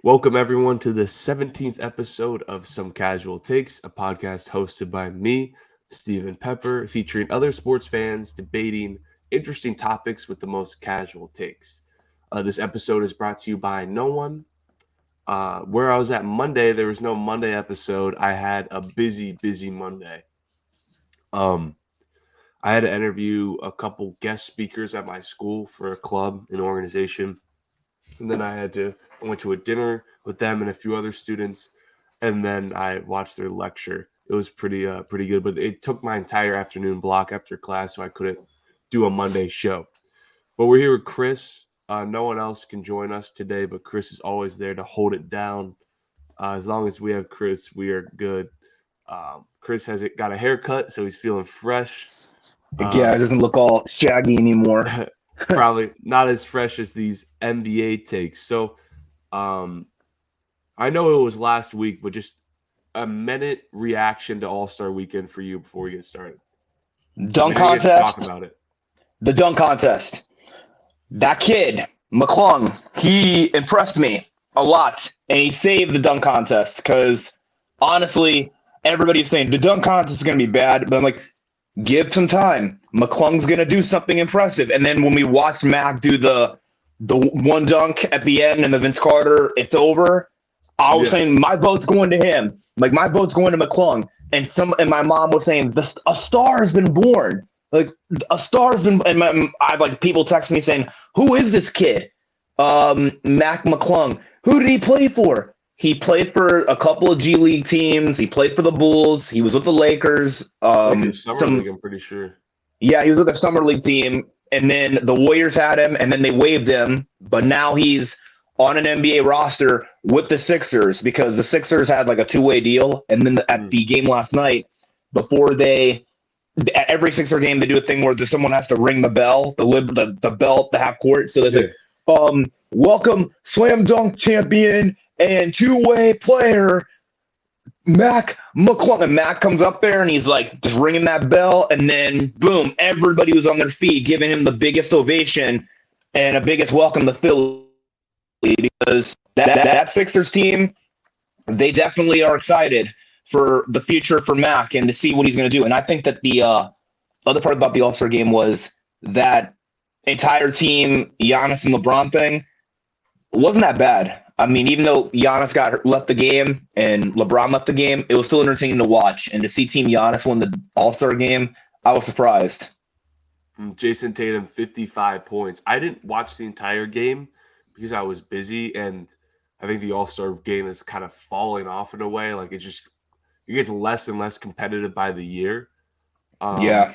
Welcome, everyone, to the 17th episode of Some Casual Takes, a podcast hosted by me, Stephen Pepper, featuring other sports fans debating interesting topics with the most casual takes. This episode is brought to you by no one. Where I was at Monday, there was no Monday episode. I had a busy Monday. I had to interview a couple guest speakers at my school for a club, an organization. And then I went to a dinner with them and a few other students. And then I watched their lecture. It was pretty good, but it took my entire afternoon block after class, so I couldn't do a Monday show. But we're here with Chris. No one else can join us today, but Chris is always there to hold it down. As long as we have Chris, we are good. Chris has got a haircut, so he's feeling fresh. Yeah, it doesn't look all shaggy anymore. Probably not as fresh as these NBA takes. So I know it was last week, but just a minute reaction to All-Star Weekend for you before we get started. Dunk contest. Talk about it. The dunk contest. That kid, McClung, he impressed me a lot, and he saved the dunk contest because, honestly, everybody's saying the dunk contest is going to be bad, but I'm like, give some time. McClung's going to do something impressive. And then when we watched Mac do the one dunk at the end and the Vince Carter, it's over, I was saying my vote's going to him. Like, my vote's going to McClung. And my mom was saying, a star has been born. Like, a star's been, and I like people text me saying, who is this kid? Mac McClung. Who did he play for? He played for a couple of G League teams. He played for the Bulls. He was with the Lakers. Summer League, I'm pretty sure. Yeah, he was with the Summer League team. And then the Warriors had him, and then they waived him. But now he's on an NBA roster with the Sixers because the Sixers had like a two-way deal. And then at the game last night, at every Sixer game, they do a thing where someone has to ring the bell, the bell at the half court. So they say, welcome, slam dunk champion and two-way player, Mac McClung. And Mac comes up there and he's like just ringing that bell, and then boom, everybody was on their feet giving him the biggest ovation and a biggest welcome to Philly because that Sixers team, they definitely are excited for the future for Mac and to see what he's going to do. And I think that the other part about the All-Star game was that entire team, Giannis and LeBron thing, wasn't that bad. I mean, even though Giannis left the game and LeBron left the game, it was still entertaining to watch. And to see Team Giannis win the All-Star game, I was surprised. Jason Tatum, 55 points. I didn't watch the entire game because I was busy, and I think the All-Star game is kind of falling off in a way. Like, it gets less and less competitive by the year. Yeah.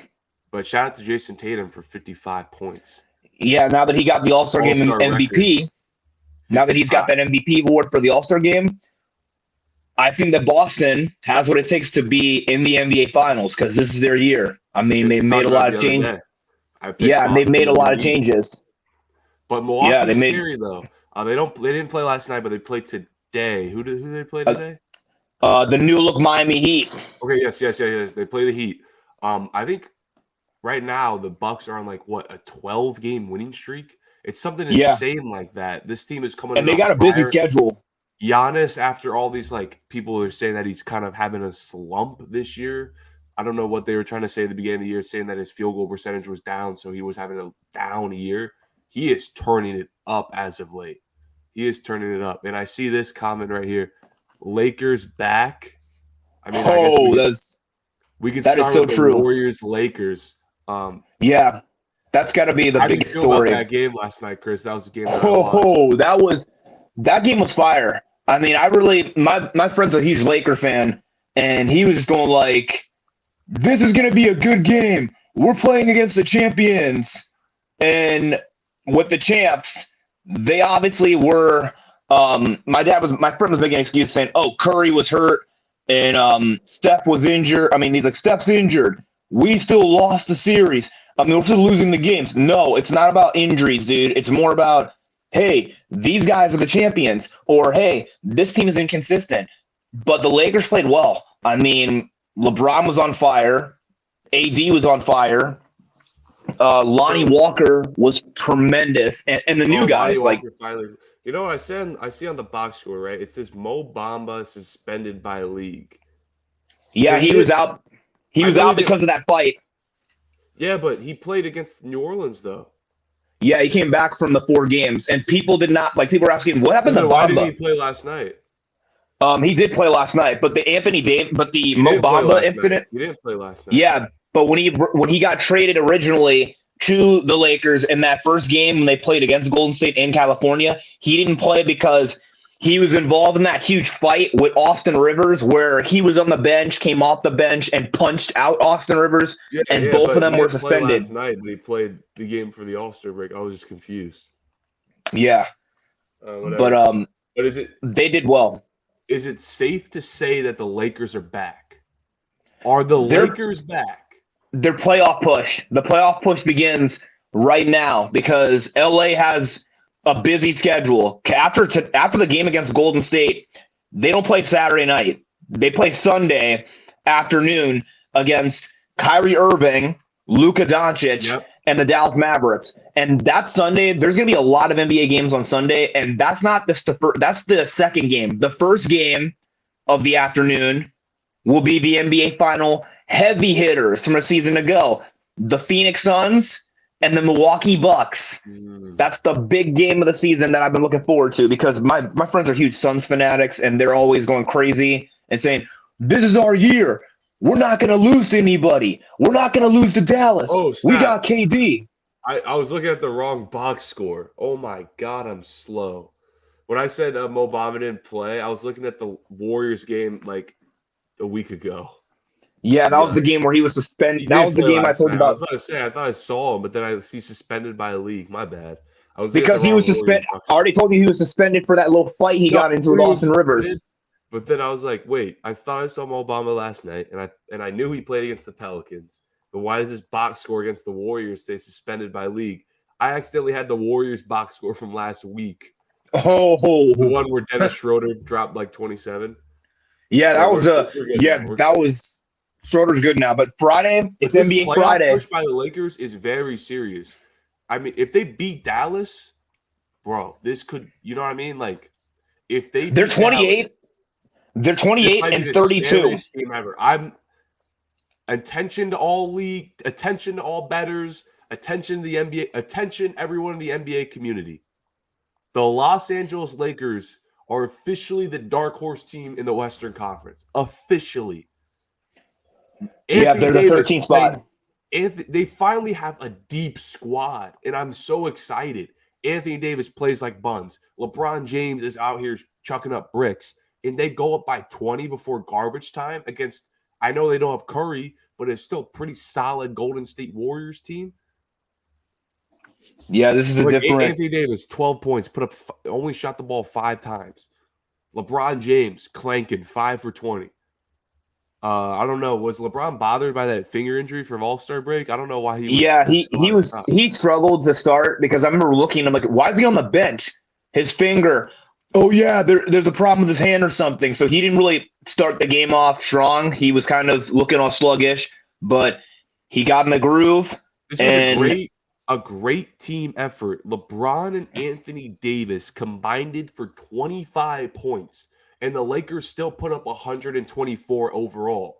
But shout out to Jason Tatum for 55 points. Yeah, now that he got the All-Star game MVP, record. Now that he's got that MVP award for the All-Star game, I think that Boston has what it takes to be in the NBA Finals because this is their year. I mean, they've made a lot of changes. Yeah, they've made a lot of changes. But Milwaukee's scary, though. They didn't play last night, but they played today. Who did they play today? The new look Miami Heat. Okay, yes. They play the Heat. I think right now the Bucks are on a 12-game winning streak. It's something insane like that. This team is coming, and they got a busy schedule. Giannis, after all these people are saying that he's kind of having a slump this year. I don't know what they were trying to say at the beginning of the year, saying that his field goal percentage was down, so he was having a down year. He is turning it up as of late. He is turning it up, and I see this comment right here: Lakers back. I mean, we could start with the Warriors Lakers. Yeah. That's got to be the biggest story. How did you feel about that game last night, Chris? That was the game. That game was fire. I mean, my friend's a huge Laker fan, and he was just going like, "This is going to be a good game. We're playing against the champions." And with the champs, they obviously were. My friend was making an excuse saying, "Oh, Curry was hurt and Steph was injured." I mean, he's like, "Steph's injured. We still lost the series. I mean, we're still losing the games." No, it's not about injuries, dude. It's more about, hey, these guys are the champions, or hey, this team is inconsistent. But the Lakers played well. I mean, LeBron was on fire. AD was on fire. Lonnie Walker was tremendous. And the new guys, Walker finally You know, I see on the box score, right? It says Mo Bamba suspended by league. Yeah, So he was out. He I was know he out didn't. because of that fight. Yeah, but he played against New Orleans though. Yeah, he came back from the 4 games, and people did not like. People were asking, "What So happened to then why didn't Bamba?" he play last night? He did play last night, but the He Mo didn't play Bamba last night. incident. He didn't play last night. Yeah, but when he got traded originally to the Lakers in that first game when they played against Golden State in California, he didn't play because he was involved in that huge fight with Austin Rivers where he was on the bench, came off the bench and punched out Austin Rivers, Yeah, and yeah, both of but them he were didn't play last suspended. night, but he played the game for the All-Star break. I was just confused. Yeah, but Whatever. But they did well. is it safe to say that the Lakers are back? Are the Their Lakers back? their playoff push. The playoff push begins right now because LA has a busy schedule. After the game against Golden State, they don't play Saturday night. They play Sunday afternoon against Kyrie Irving, Luka Doncic, Yep. and the Dallas Mavericks. And that Sunday, there's going to be a lot of NBA games on Sunday, and that's not that's the second game. The first game of the afternoon will be the NBA final heavy hitters from a season ago. The Phoenix Suns and the Milwaukee Bucks. That's the big game of the season that I've been looking forward to because my friends are huge Suns fanatics and they're always going crazy and saying, "This is our year. We're not going to lose to anybody. We're not going to lose to Dallas. Oh, We snap. got KD." I was looking at the wrong box score. Oh my God, I'm slow. When I said Mo Bamba didn't play, I was looking at the Warriors game like a week ago. Yeah, that was Yeah. the game where he was He suspended. That did was the play game I last told you night. I was about about to say I thought I saw him, but then I see suspended by a league. My bad. I was looking at the because he wrong was Warriors suspended. box I already told you he was suspended for that little fight he got into with he was Austin Rivers. suspended, but then I was like, wait, I thought I saw Mo Bamba last night, and I knew he played against the Pelicans. But why does this box score against the Warriors say suspended by league? I accidentally had the Warriors box score from last week. Oh, The one where Dennis Schroeder dropped like 27. yeah, But that was we're good. was Schroeder's good now. But Friday, But it's this NBA playoff Friday. push by the Lakers is very serious. I mean, if they beat Dallas, bro, this could, you know what I mean? Like, if they They're beat Dallas, 28. They're this 28 might be and the 32. scariest team ever. I'm attention to all league, attention to all bettors, attention to the NBA, attention everyone in the NBA community. The Los Angeles Lakers are officially the dark horse team in the Western Conference. Officially. Yeah, Anthony they're the Davis 13th playing. spot. They finally have a deep squad, and I'm so excited. Anthony Davis plays like buns. LeBron James is out here chucking up bricks, and they go up by 20 before garbage time against, I know they don't have Curry, but it's still a pretty solid Golden State Warriors team. Yeah, this is a different. Anthony Davis, 12 points, only shot the ball 5 times. LeBron James clanking 5 for 20. I don't know. Was LeBron bothered by that finger injury from All-Star break? I don't know why he was. Yeah, he struggled to start because I remember looking. I'm like, why is he on the bench? His finger. Oh yeah, there's a problem with his hand or something. So he didn't really start the game off strong. He was kind of looking all sluggish, but he got in the groove. This was a great team effort. LeBron and Anthony Davis combined for 25 points, and the Lakers still put up 124 overall.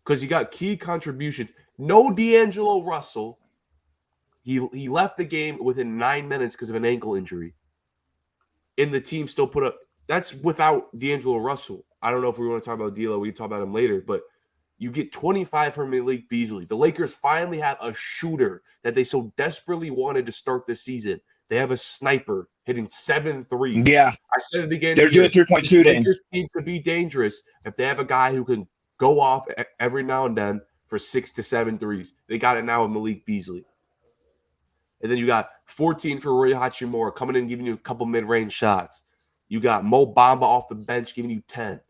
Because you got key contributions. No D'Angelo Russell. He left the game within 9 minutes because of an ankle injury. And the team still put up. That's without D'Angelo Russell. I don't know if we want to talk about D'Lo. We can talk about him later. But you get 25 from Malik Beasley. The Lakers finally have a shooter that they so desperately wanted to start the season. They have a sniper hitting 7 threes. Yeah. I said it again. They're doing 3-point shooting. Lakers team could be dangerous if they have a guy who can go off every now and then for 6 to 7 threes. They got it now with Malik Beasley. And then you got 14 for Rui Hachimura coming in, giving you a couple mid-range shots. You got Mo Bamba off the bench, giving you 10.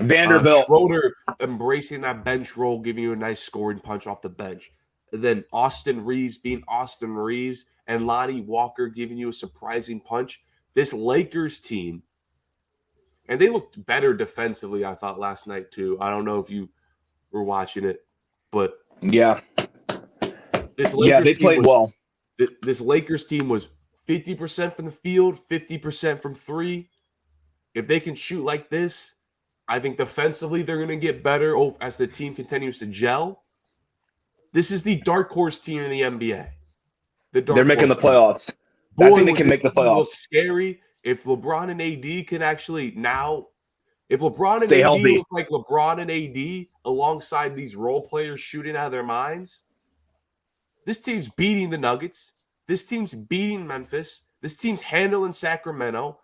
Vanderbilt. Schroeder embracing that bench role, giving you a nice scoring punch off the bench. And then Austin Reeves being Austin Reeves and Lonnie Walker giving you a surprising punch. This Lakers team, and they looked better defensively, I thought, last night too. I don't know if you were watching it, but yeah. This Lakers they played well. This Lakers team was 50% from the field, 50% from three. If they can shoot like this, I think defensively they're going to get better as the team continues to gel. This is the dark horse team in the NBA. They're making the playoffs. Boy, I think they can make the playoffs. Look scary. If LeBron and AD can actually now, if LeBron and Stay AD healthy. look like LeBron and AD alongside these role players shooting out of their minds, this team's beating the Nuggets. This team's beating Memphis. This team's handling Sacramento,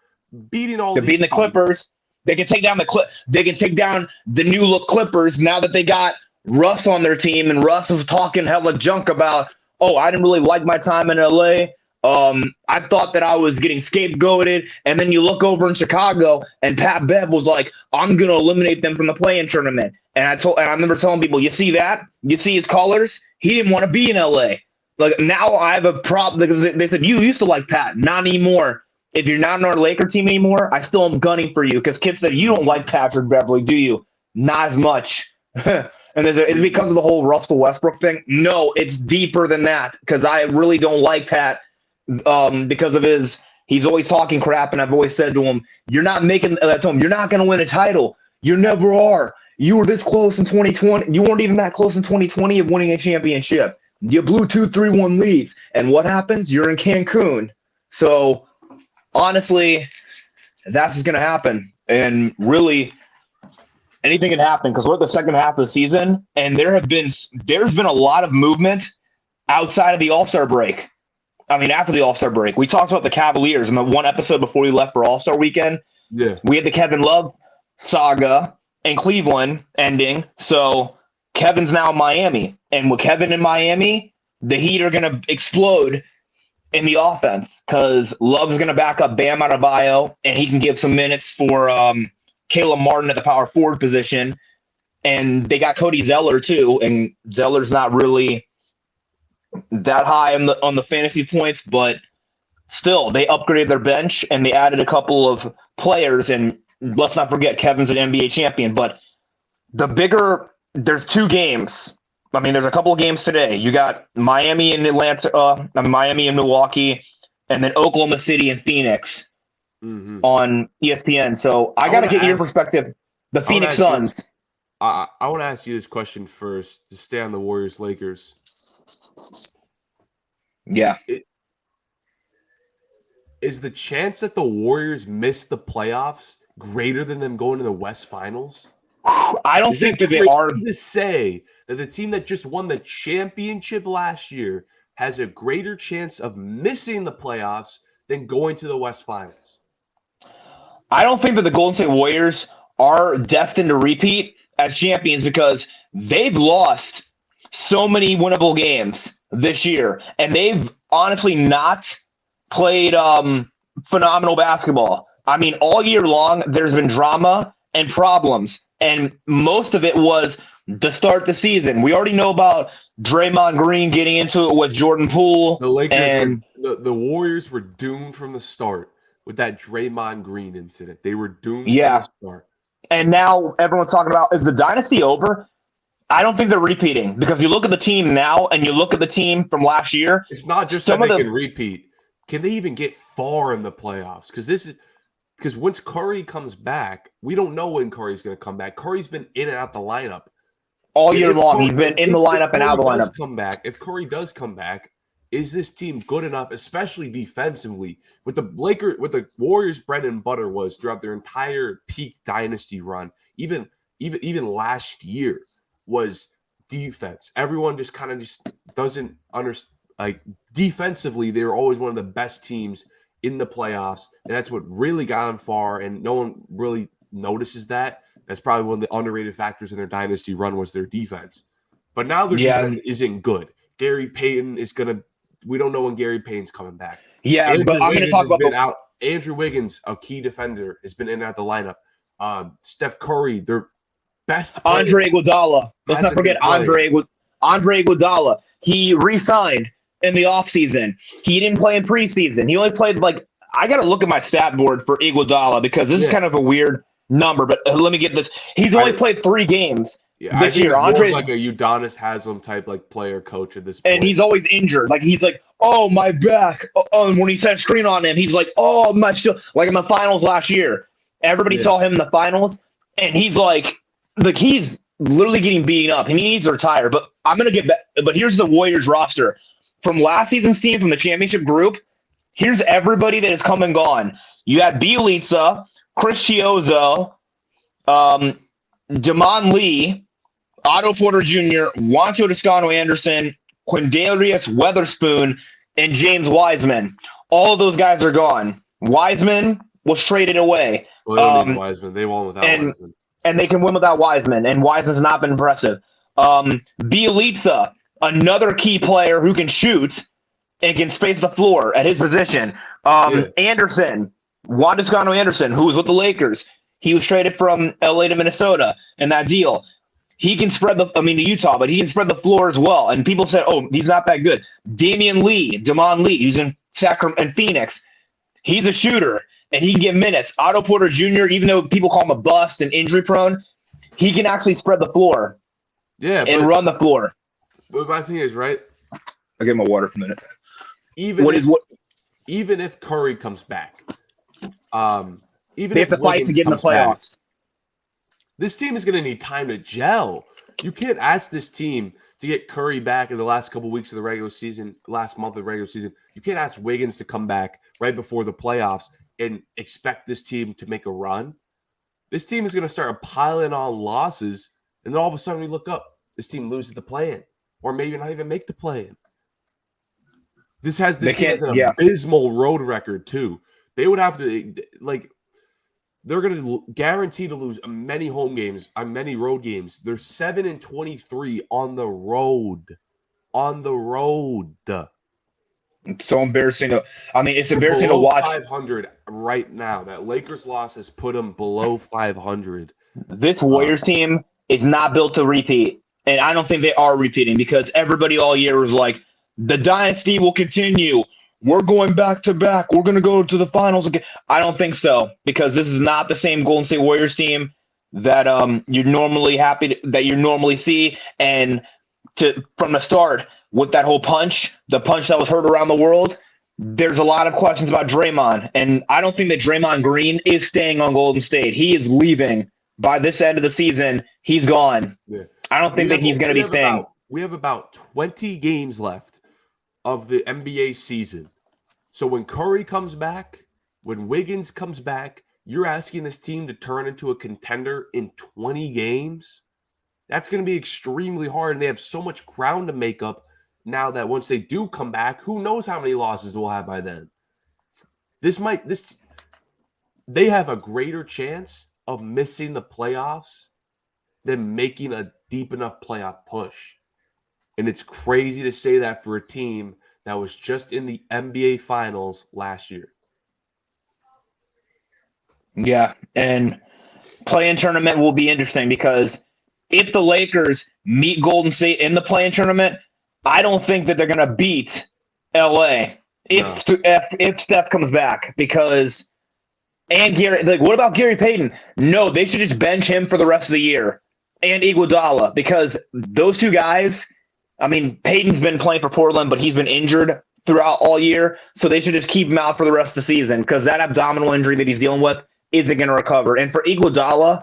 beating all. They're beating the Clippers. They can take down They can take down the new look Clippers now that they got Russ on their team, and Russ is talking hella junk about, oh, I didn't really like my time in LA. I thought that I was getting scapegoated, and then you look over in Chicago, and Pat Bev was like, "I'm gonna eliminate them from the play-in tournament." And I remember telling people, "You see that? You see his colors? He didn't want to be in LA." Like now, I have a problem because they said you used to like Pat, not anymore. If you're not in our Laker team anymore, I still am gunning for you because kids said you don't like Patrick Beverly, do you? Not as much. And it's because of the whole Russell Westbrook thing. No, it's deeper than that because I really don't like Pat. Because of he's always talking crap, and I've always said to him, you're not making that to him, you're not going to win a title. You never are. You were this close in 2020. You weren't even that close in 2020 of winning a championship. You blew 2-3-1 leads. And what happens? You're in Cancun. So honestly, that's what's going to happen. And really, anything can happen because we're at the second half of the season, and there's been a lot of movement outside of the All-Star break. I mean, after the All-Star break, we talked about the Cavaliers in the one episode before we left for All-Star weekend. Yeah. We had the Kevin Love saga in Cleveland ending. So Kevin's now in Miami. And with Kevin in Miami, the Heat are going to explode in the offense because Love's going to back up Bam Adebayo, and he can give some minutes for Caleb Martin at the power forward position. And they got Cody Zeller, too. And Zeller's not really that high on the fantasy points, but still they upgraded their bench and they added a couple of players. And let's not forget Kevin's an NBA champion, but there's two games. I mean, there's a couple of games today. You got Miami and Miami and Milwaukee, and then Oklahoma City and Phoenix on ESPN. So I got to get your perspective. The Phoenix Suns. I want to ask you this question first to stay on the Warriors-Lakers. Yeah. Is the chance that the Warriors miss the playoffs greater than them going to the West Finals? I don't think that they are. To say that the team that just won the championship last year has a greater chance of missing the playoffs than going to the West Finals. I don't think that the Golden State Warriors are destined to repeat as champions because they've lost so many winnable games this year, and they've honestly not played phenomenal basketball. I mean, all year long, there's been drama and problems, and most of it was to start the season. We already know about Draymond Green getting into it with Jordan Poole. The Lakers and the Warriors were doomed from the start with that Draymond Green incident. They were doomed from the start. And now everyone's talking about, is the dynasty over? I don't think they're repeating because you look at the team now and you look at the team from last year. It's not just that they can repeat. Can they even get far in the playoffs? Because once Curry comes back, we don't know when Curry's going to come back. Curry's been in and out the lineup all year long. He's been in the lineup and out of the lineup. If Curry does come back, is this team good enough, especially defensively? With the Warriors' bread and butter was throughout their entire peak dynasty run, even last year, was defense. Everyone just kind of just doesn't understand. Like defensively, they were always one of the best teams in the playoffs, and that's what really got them far. And no one really notices that. That's probably one of the underrated factors in their dynasty run was their defense. But now their defense isn't good. Gary Payton is gonna. We don't know when Gary Payton's coming back. Yeah, but I'm going to talk about Andrew Wiggins, a key defender, has been in and out the lineup. Steph Curry, their best player. Andre Iguodala. Let's not forget Andre Iguodala. He re-signed in the offseason. He didn't play in preseason. He only played I got to look at my stat board for Iguodala because this is kind of a weird number, but let me get this. He's only played 3 games Yeah, I this think year. he's more of Andre's like a Udonis Haslam type like player coach at this and point. he's always injured. Like he's like, oh my back. Oh, and when he set a screen on him, he's like, oh my still like in the finals last year. Everybody Yeah. saw him in the finals, and he's like he's literally getting beaten up. He needs to retire. But I'm gonna get back. But here's the Warriors roster from last season's team from the championship group. Here's everybody that has come and gone. You had Bielitsa, Chris Chiozo, Damon Lee, Otto Porter Jr., Juancho Toscano-Anderson, Quindarius Weatherspoon, and James Wiseman. All of those guys are gone. Wiseman was traded away. Well, they don't need Wiseman. They won without Wiseman. And they can win without Wiseman, and Wiseman's not been impressive. Bielitsa, another key player who can shoot and can space the floor at his position. Anderson, Juan Toscano-Anderson, who was with the Lakers. He was traded from LA to Minnesota in that deal. He can spread to Utah, but he can spread the floor as well. And people said, oh, he's not that good. Damon Lee, who's in Sacramento and Phoenix. He's a shooter, and he can get minutes. Otto Porter Jr., even though people call him a bust and injury prone, he can actually spread the floor and run the floor. But my thing is, right? I'll get my water for a minute. Even if Curry comes back, even they if have to fight to get in the playoffs. This team is going to need time to gel. You can't ask this team to get Curry back in the last couple weeks of the regular season, last month of the regular season. You can't ask Wiggins to come back right before the playoffs and expect this team to make a run. This team is going to start piling on losses, and then all of a sudden we look up, this team loses the play-in, or maybe not even make the play-in. This team has an abysmal road record too. They would have to they're going to guarantee to lose many home games, many road games. They're 7-23 on the road. On the road. It's so embarrassing. It's embarrassing to watch. 500 right now. That Lakers loss has put them below 500. This Warriors team is not built to repeat, and I don't think they are repeating because everybody all year was like, the dynasty will continue. We're going back to back. We're going to go to the finals again. I don't think so because this is not the same Golden State Warriors team that you're normally see. And from the start with that whole the punch that was heard around the world, there's a lot of questions about Draymond. And I don't think that Draymond Green is staying on Golden State. He is leaving by this end of the season. He's gone. Yeah. I don't think that he's going to be staying. We have about 20 games left of the NBA season. So when Curry comes back, when Wiggins comes back, you're asking this team to turn into a contender in 20 games? That's going to be extremely hard, and they have so much ground to make up now that once they do come back, who knows how many losses we'll have by then. They have a greater chance of missing the playoffs than making a deep enough playoff push. And it's crazy to say that for a team that was just in the NBA Finals last year. Yeah, and play-in tournament will be interesting because if the Lakers meet Golden State in the play-in tournament, I don't think that they're going to beat LA if Steph comes back because and Gary, what about Gary Payton? No, they should just bench him for the rest of the year and Iguodala because those two guys. Peyton's been playing for Portland, but he's been injured throughout all year. So they should just keep him out for the rest of the season because that abdominal injury that he's dealing with isn't going to recover. And for Iguodala,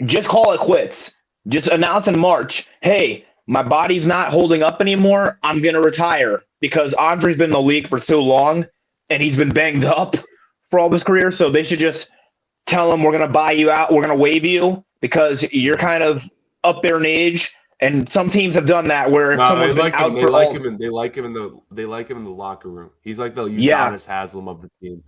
just call it quits. Just announce in March, hey, my body's not holding up anymore. I'm going to retire because Andre's been in the league for so long and he's been banged up for all of his career. So they should just tell him we're going to buy you out. We're going to waive you because you're kind of up there in age. And some teams have done that where someone's been out for all. They like him in the locker room. He's like the Udonis Haslam of the team.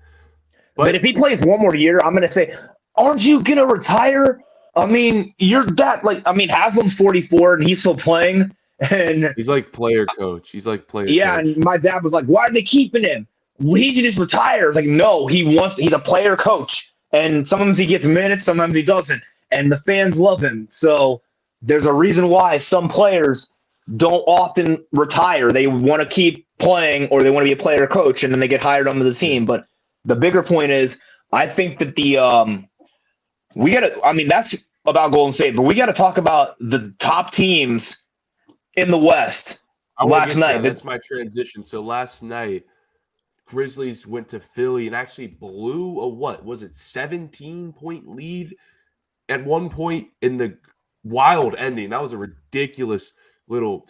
But if he plays one more year, I'm going to say, aren't you going to retire? You're that Haslam's 44 and he's still playing. And he's like player coach. He's like player. Yeah, coach. And my dad was like, "Why are they keeping him? He should just retire." Like, no, he's a player coach, and sometimes he gets minutes, sometimes he doesn't, and the fans love him. So there's a reason why some players don't often retire. They want to keep playing, or they want to be a player coach, and then they get hired onto the team. But the bigger point is, I think that that's about Golden State, but we got to talk about the top teams in the West I want to last get to night. that. That's my transition. So last night, Grizzlies went to Philly and actually blew a what? Was it 17-point lead at one point in the wild ending? That was a ridiculous little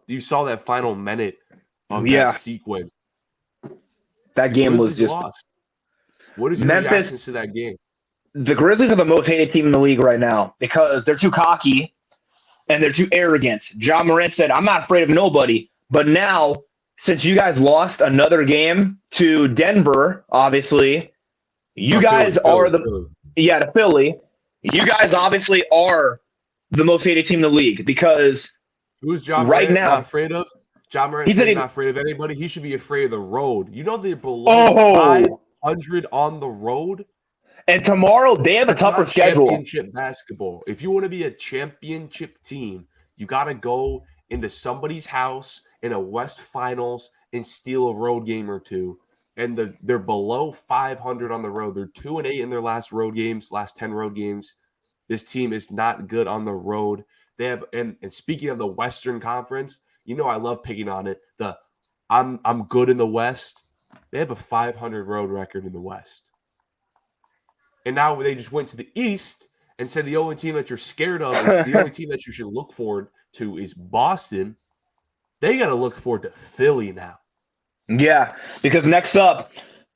you saw that final minute of that sequence. That game was Grizzlies just lost. What is your reaction to that game? The Grizzlies are the most hated team in the league right now because they're too cocky and they're too arrogant. Ja Morant said, "I'm not afraid of nobody." But now, since you guys lost another game to Denver, obviously, you guys are to Philly. You guys obviously are the most hated team in the league because who's Ja Morant right now not afraid of? Ja Morant said he's not afraid of anybody. He should be afraid of the road. You know they're below 500 on the road. And tomorrow they have a tougher schedule. Championship basketball. If you want to be a championship team, you got to go into somebody's house in a West Finals and steal a road game or two. And they're below 500 on the road. They're 2-8 in their last 10 road games. This team is not good on the road. They have and speaking of the Western Conference, you know I love picking on it. I'm good in the West. They have a 500 road record in the West. And now they just went to the East and said the only team that you're scared of, the only team that you should look forward to is Boston. They got to look forward to Philly now. Yeah, because next up,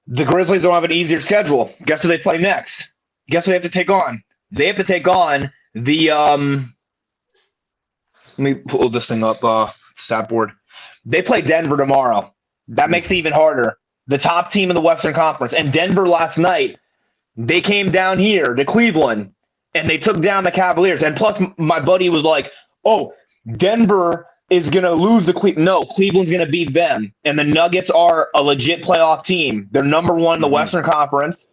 the Grizzlies don't have an easier schedule. Guess who they play next? Guess who they have to take on? They have to take on the let me pull this thing up, stat board. They play Denver tomorrow. That makes it even harder. The top team in the Western Conference. And Denver last night, they came down here to Cleveland, and they took down the Cavaliers. And plus, my buddy was like, oh, Denver is going to lose the Cleveland. No, Cleveland's going to beat them. And the Nuggets are a legit playoff team. They're number one in the Western Conference.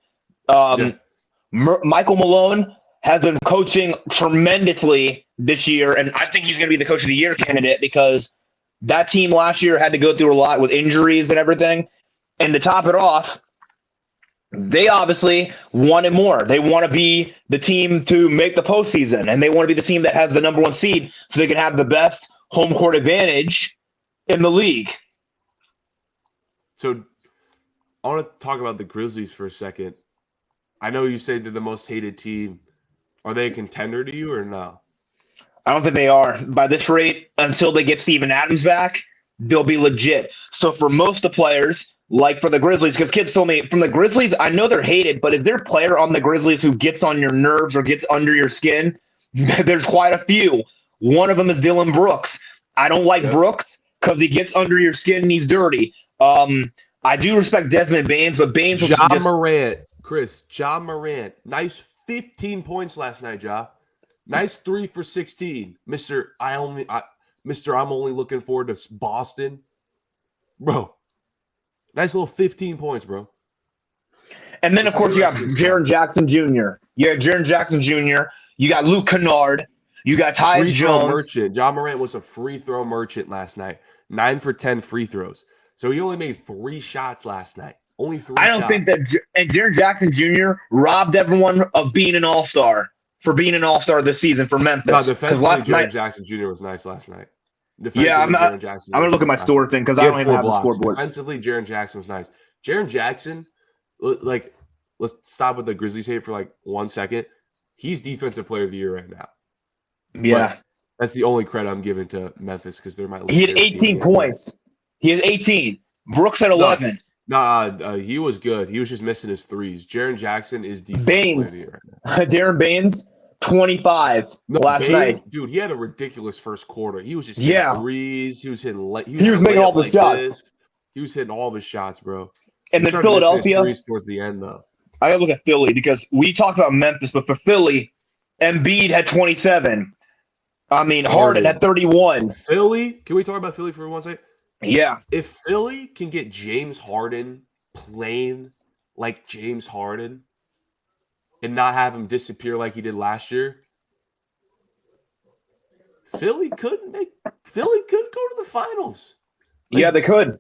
Michael Malone has been coaching tremendously this year, and I think he's going to be the Coach of the Year candidate because that team last year had to go through a lot with injuries and everything. And to top it off, they obviously wanted more. They want to be the team to make the postseason, and they want to be the team that has the number one seed so they can have the best home court advantage in the league. So I want to talk about the Grizzlies for a second. I know you say they're the most hated team. Are they a contender to you or no? I don't think they are. By this rate, until they get Steven Adams back, they'll be legit. So for most of the players, like for the Grizzlies, because kids told me from the Grizzlies, I know they're hated, but is there a player on the Grizzlies who gets on your nerves or gets under your skin? There's quite a few. One of them is Dylan Brooks. I don't like Brooks because he gets under your skin and he's dirty. I do respect Desmond Baines, but Baines was Ja Morant. Nice 15 points last night, Ja. Nice 3 for 16. Mr. I'm only looking forward to Boston. Bro. Nice little 15 points, bro. And then, of course, you have Jaren Jackson Jr. You got Jaren Jackson Jr. You got Luke Kennard. You got Tyus Jones. Merchant. Ja Morant was a free throw merchant last night. 9 for 10 free throws. So he only made 3 shots last night. Only 3 I don't think that – and Jaren Jackson Jr. robbed everyone of being an all-star for being an all-star this season for Memphis. No, defensively, Jaren Jackson Jr. was nice last night. I'm going to look at my store thing because I don't even have the scoreboard. Defensively, Jaren Jackson was nice. Jaren Jackson, like, let's stop with the Grizzlies hate for like 1 second. He's Defensive Player of the Year right now. Yeah. But that's the only credit I'm giving to Memphis because they're my least He had 18 points. He has 18. Brooks had 11. He was good. He was just missing his threes. Jaren Jackson is Defensive Baines. Player of the Year right now. Darren Baines, 25 last night. Dude, he had a ridiculous first quarter. He was just hitting threes. He was hitting. He was making all the shots. He was hitting all of his shots, bro. And then Philadelphia. Threes towards the end, though. I gotta look at Philly because we talked about Memphis, but for Philly, Embiid had 27. I mean, Harden had 31. Philly? Can we talk about Philly for 1 second? Yeah. If Philly can get James Harden playing like James Harden and not have him disappear like he did last year, Philly could go to the finals. Yeah, they could.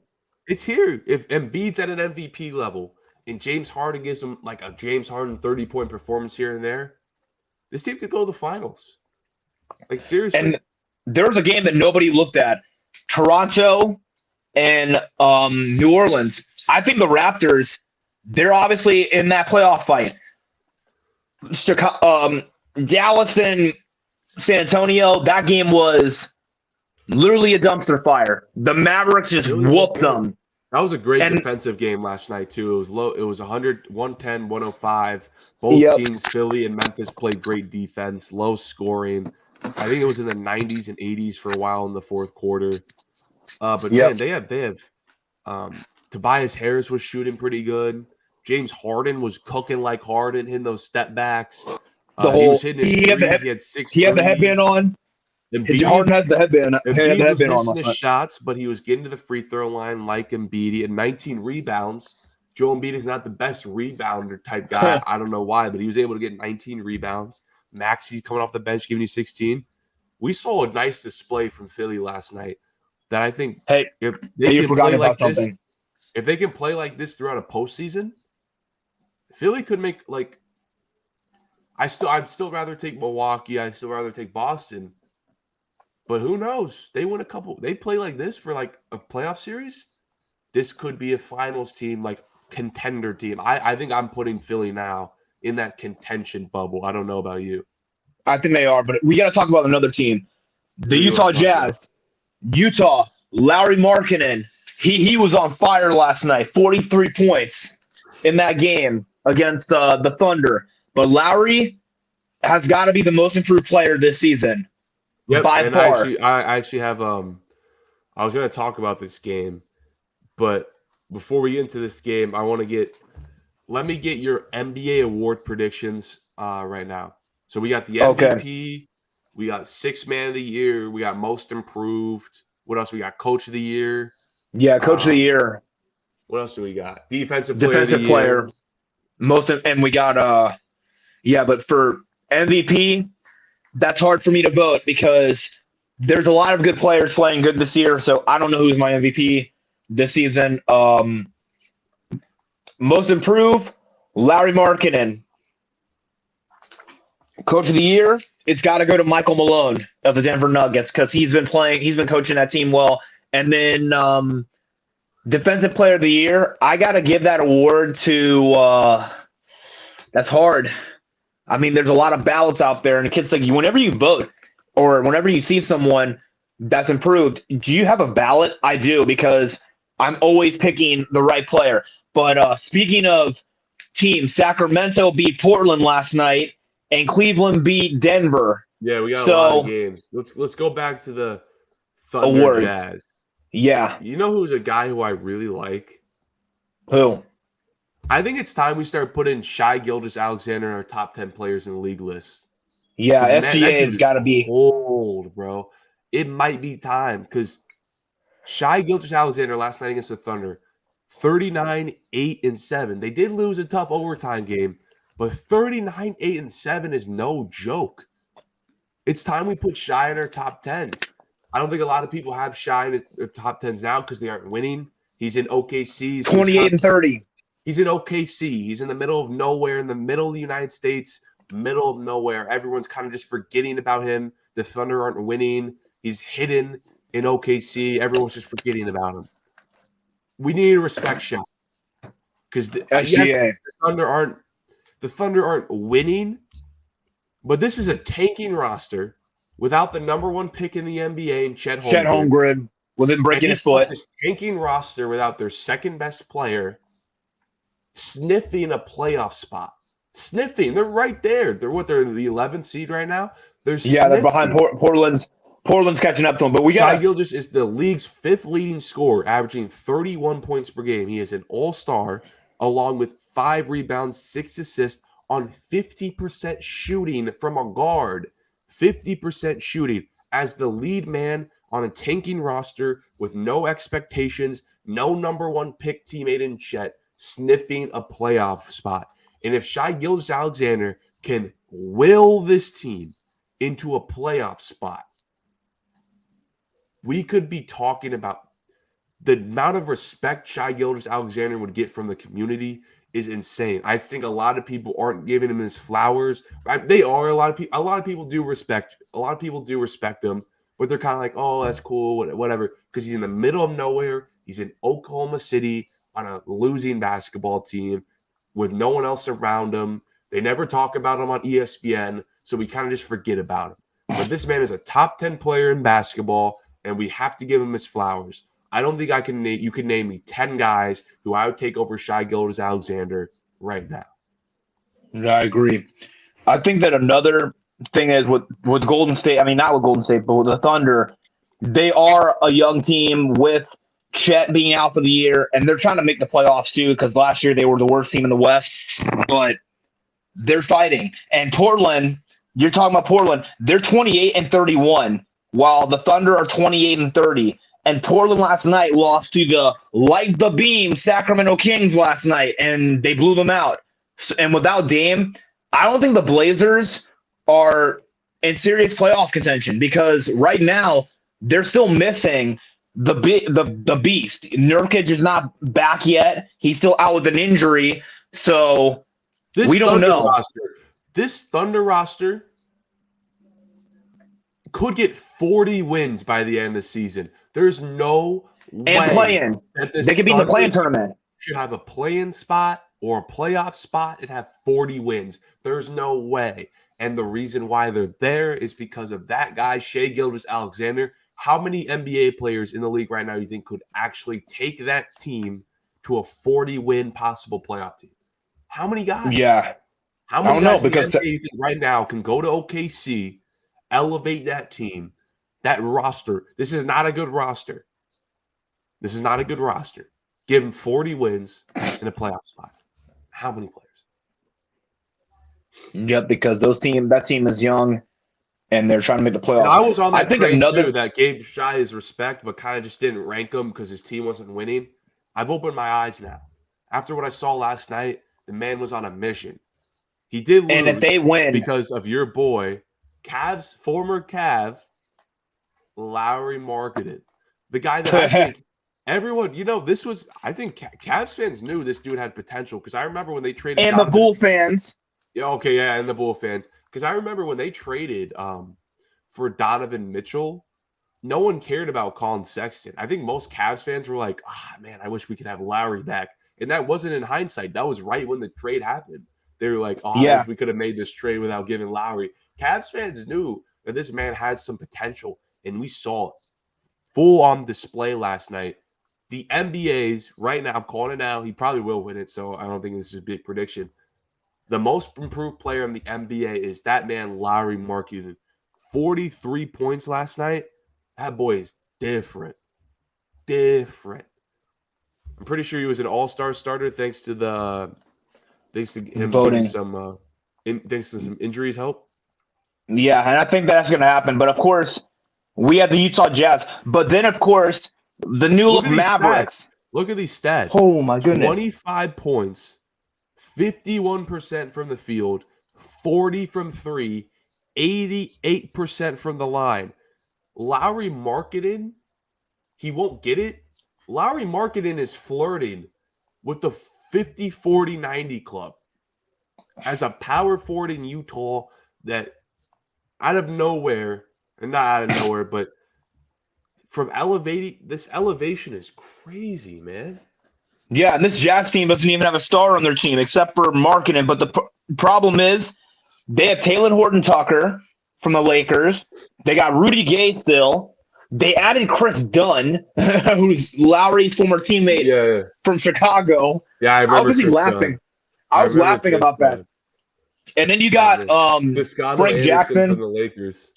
It's here. If Embiid's at an MVP level and James Harden gives him like a James Harden 30-point performance here and there, This team could go to the finals. Like, seriously. And there's a game that nobody looked at. Toronto and New Orleans. I think the Raptors, they're obviously in that playoff fight. Dallas and San Antonio, that game was literally a dumpster fire. The Mavericks just whooped them. That was a great defensive game last night, too. It was low. It was 100, 110, 105. Both teams, Philly and Memphis, played great defense, low scoring. I think it was in the 90s and 80s for a while in the fourth quarter. But man, they have Tobias Harris was shooting pretty good. James Harden was cooking like Harden, hitting those step backs. He was hitting his threes. He had 6 He had the headband on. Harden has the headband. Embiid was missing his shots, but he was getting to the free throw line like Embiid. He had 19 rebounds. Joel Embiid is not the best rebounder type guy. I don't know why, but he was able to get 19 rebounds. Maxi's coming off the bench giving you 16. We saw a nice display from Philly last night that I think if they can play like this throughout a postseason, Philly could make I'd still rather take Milwaukee. I'd still rather take Boston. But who knows? They win a couple. They play like this for like a playoff series. This could be a finals team, like contender team. I think I'm putting Philly now in that contention bubble. I don't know about you. I think they are, but we got to talk about another team. The Utah Jazz. Utah, Lauri Markkanen. He was on fire last night. 43 points in that game against the Thunder. But Lauri has got to be the most improved player this season. Yep, by far. I actually have I was going to talk about this game, but before we get into this game, let me get your NBA award predictions right now. So we got the MVP, we got Sixth Man of the Year, we got Most Improved. What else? We got Coach of the Year. Yeah, Coach of the Year. What else do we got? Defensive player. And we got but for MVP, that's hard for me to vote because there's a lot of good players playing good this year. So I don't know who's my MVP this season. Most Improved, Lauri Markkanen. Coach of the Year, it's got to go to Michael Malone of the Denver Nuggets because he's been coaching that team well. And then Defensive Player of the Year, I got to give that award to that's hard. I mean, there's a lot of ballots out there, and the kids like whenever you vote or whenever you see someone that's improved, do you have a ballot? I do because I'm always picking the right player. But speaking of teams, Sacramento beat Portland last night, and Cleveland beat Denver. Yeah, we got a lot of games. Let's go back to the Thunder awards. Jazz. Yeah. You know who's a guy who I really like? Who? I think it's time we start putting Shai Gilgeous-Alexander in our top 10 players in the league list. Yeah, SGA has got to be cold, bro. It might be time because Shai Gilgeous-Alexander last night against the Thunder, 39, 8, and 7. They did lose a tough overtime game, but 39, 8, and 7 is no joke. It's time we put Shai in our top 10s. I don't think a lot of people have Shai in their top 10s now because they aren't winning. He's in OKC. 28 and 30. He's in OKC. He's in the middle of nowhere, in the middle of the United States, middle of nowhere. Everyone's kind of just forgetting about him. The Thunder aren't winning. He's hidden in OKC. Everyone's just forgetting about him. We need to respect Shai because the Thunder aren't winning, but this is a tanking roster without the number one pick in the NBA and Chet Holmgren with him breaking his foot. This tanking roster without their second best player sniffing a playoff spot. Sniffing. They're right there. They're the 11th seed right now. They're behind Portland's catching up to them. But Shai Gilgeous is the league's 5th leading scorer, averaging 31 points per game. He is an all-star, along with 5 rebounds, 6 assists on 50% shooting from a guard. 50% shooting as the lead man on a tanking roster with no expectations, no number one pick teammate in Chet, sniffing a playoff spot. And if Shai Gilgeous-Alexander can will this team into a playoff spot, we could be talking about the amount of respect Shai Gilgeous-Alexander would get from the community is insane. I think a lot of people aren't giving him his flowers. They are a lot of people do respect him, but they're kind of like, oh, that's cool, whatever, because he's in the middle of nowhere. He's in Oklahoma City on a losing basketball team with no one else around him. They never talk about him on ESPN, so we kind of just forget about him. But this man is a top 10 player in basketball, and we have to give him his flowers. I don't think you can name me 10 guys who I would take over Shai Gilgeous-Alexander right now. I agree. I think that another thing is with Golden State, I mean, not with Golden State, but with the Thunder, they are a young team with Chet being out for the year, and they're trying to make the playoffs too, because last year they were the worst team in the West, but they're fighting. And Portland, you're talking about Portland, they're 28-31, while the Thunder are 28-30. And Portland last night lost to the light the beam Sacramento Kings last night, and they blew them out. And without Dame, I don't think the Blazers are in serious playoff contention, because right now they're still missing the beast. Nurkic is not back yet. He's still out with an injury, so we don't know. This Thunder roster could get 40 wins by the end of the season. There's no way that they could be in the play-in tournament. Should have a play-in spot or a playoff spot and have 40 wins. There's no way. And the reason why they're there is because of that guy, Shai Gilgeous-Alexander. How many NBA players in the league right now do you think could actually take that team to a 40-win possible playoff team? How many guys? Yeah. How many guys in the NBA you think right now can go to OKC, elevate that team, that roster? This is not a good roster. Give them 40 wins in a playoff spot. How many players? Yep, because that team is young, and they're trying to make the playoffs. I was on that train too that gave Shai his respect, but kind of just didn't rank him because his team wasn't winning. I've opened my eyes now. After what I saw last night, the man was on a mission. He did lose, and if they win because of your boy, former Cav, Lauri Markkanen, the guy that I think everyone, I think Cavs fans knew this dude had potential, because I remember when they traded and the Bull fans. Yeah, okay, yeah, and the Bull fans, because I remember when they traded for Donovan Mitchell, no one cared about Colin Sexton. I think most Cavs fans were like, man, I wish we could have Lowry back. And that wasn't in hindsight. That was right when the trade happened. They were like, I wish we could have made this trade without giving Lowry. Cavs fans knew that this man had some potential, and we saw it full on display last night. The NBA's right now, I'm calling it now, he probably will win it, so I don't think this is a big prediction. The most improved player in the NBA is that man, Lauri Markkanen. 43 points last night. That boy is different. I'm pretty sure he was an all-star starter thanks to him voting thanks to some injuries help. Yeah, and I think that's going to happen. But, of course, we have the Utah Jazz. But then, of course, the new-look Mavericks. Look at these stats. Oh, my goodness. 25 points, 51% from the field, 40 from three, 88% from the line. Lauri Markkanen, he won't get it. Lauri Markkanen is flirting with the 50-40-90 club as a power forward in Utah that out of nowhere, and not out of nowhere, but from this elevation is crazy, man. Yeah, and this Jazz team doesn't even have a star on their team except for Markkanen. But the problem is they have Talen Horton-Tucker from the Lakers. They got Rudy Gay still. They added Chris Dunn, who's Lowry's former teammate from Chicago. Yeah, I remember. I was laughing about that. And then you got Frank Jackson from the Lakers.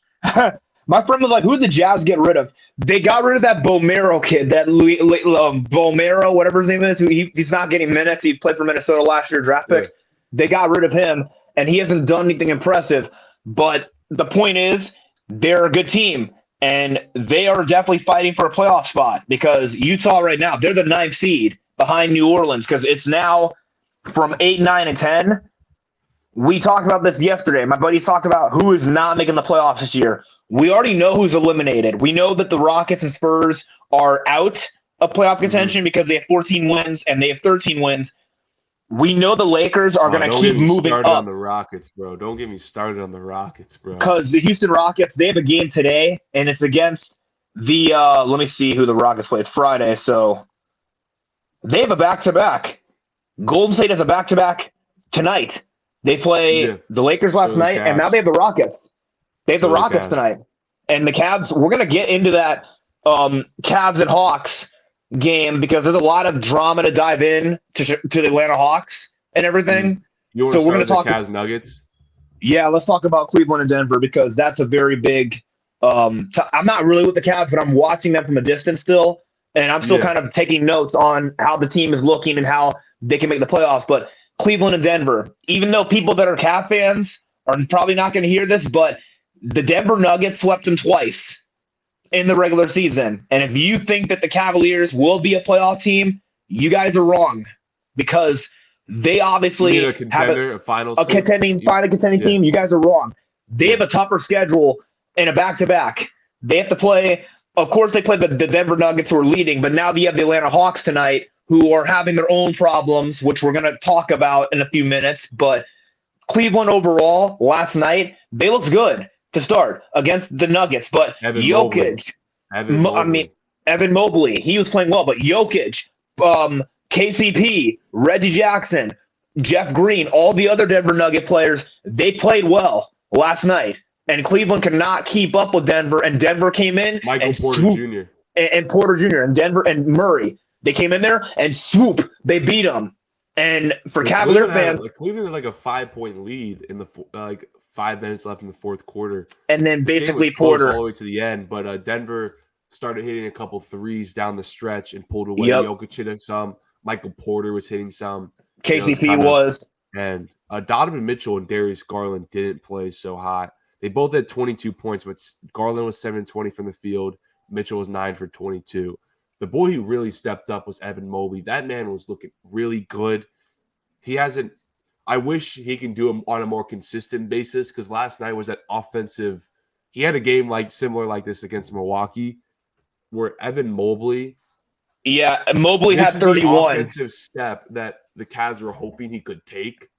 My friend was like, "Who did the Jazz get rid of?" They got rid of that Bomero kid, that Bomero, whatever his name is. He's not getting minutes. He played for Minnesota last year, draft pick. Yeah. They got rid of him, and he hasn't done anything impressive. But the point is, they're a good team, and they are definitely fighting for a playoff spot, because Utah right now, they're the 9th seed behind New Orleans, because it's now from 8, 9, and 10. We talked about this yesterday. My buddies talked about who is not making the playoffs this year. We already know who's eliminated. We know that the Rockets and Spurs are out of playoff contention because they have 14 wins and they have 13 wins. we know the Lakers are going to keep moving up. On the Rockets, bro. Don't get me started on the Rockets, bro. Because the Houston Rockets, they have a game today, and it's against the let me see who the Rockets play. It's Friday, so they have a back-to-back. Golden State has a back-to-back tonight. They play the Lakers last night, and now they have the Rockets. They have the Rockets tonight. And the Cavs, we're going to get into that Cavs and Hawks game because there's a lot of drama to dive in to the Atlanta Hawks and everything. You want to start with the Cavs Nuggets? Yeah, let's talk about Cleveland and Denver because that's a very big I'm not really with the Cavs, but I'm watching them from a distance still, and I'm still kind of taking notes on how the team is looking and how they can make the playoffs. But Cleveland and Denver, even though people that are Cav fans are probably not going to hear this, but the Denver Nuggets swept them twice in the regular season. And if you think that the Cavaliers will be a playoff team, you guys are wrong because they obviously a contender, have finals a contending team. You guys are wrong. They have a tougher schedule in a back-to-back. They have to play – of course, they played the Denver Nuggets who are leading, but now you have the Atlanta Hawks tonight who are having their own problems, which we're going to talk about in a few minutes. But Cleveland overall, last night, they looked good to start against the Nuggets. But Evan Mobley, he was playing well. But Jokic, KCP, Reggie Jackson, Jeff Green, all the other Denver Nugget players, they played well last night. And Cleveland could not keep up with Denver, and Denver came in Michael Porter Jr. And Porter Jr. and Denver and Murray. They came in there and swoop, they beat them. And for Cavalier fans, Cleveland had like a 5-point lead in the 5 minutes left in the fourth quarter, and then basically Porter all the way to the end. But Denver started hitting a couple threes down the stretch and pulled away. Jokic hit some. Michael Porter was hitting some. KCP was. And Donovan Mitchell and Darius Garland didn't play so hot. They both had 22 points, but Garland was 7-20 from the field. Mitchell was 9 for 22. The boy who really stepped up was Evan Mobley. That man was looking really good. I wish he can do it on a more consistent basis because last night was that offensive. He had a game similar like this against Milwaukee where Evan Mobley. Yeah, Mobley had 31. The offensive step that the Cavs were hoping he could take.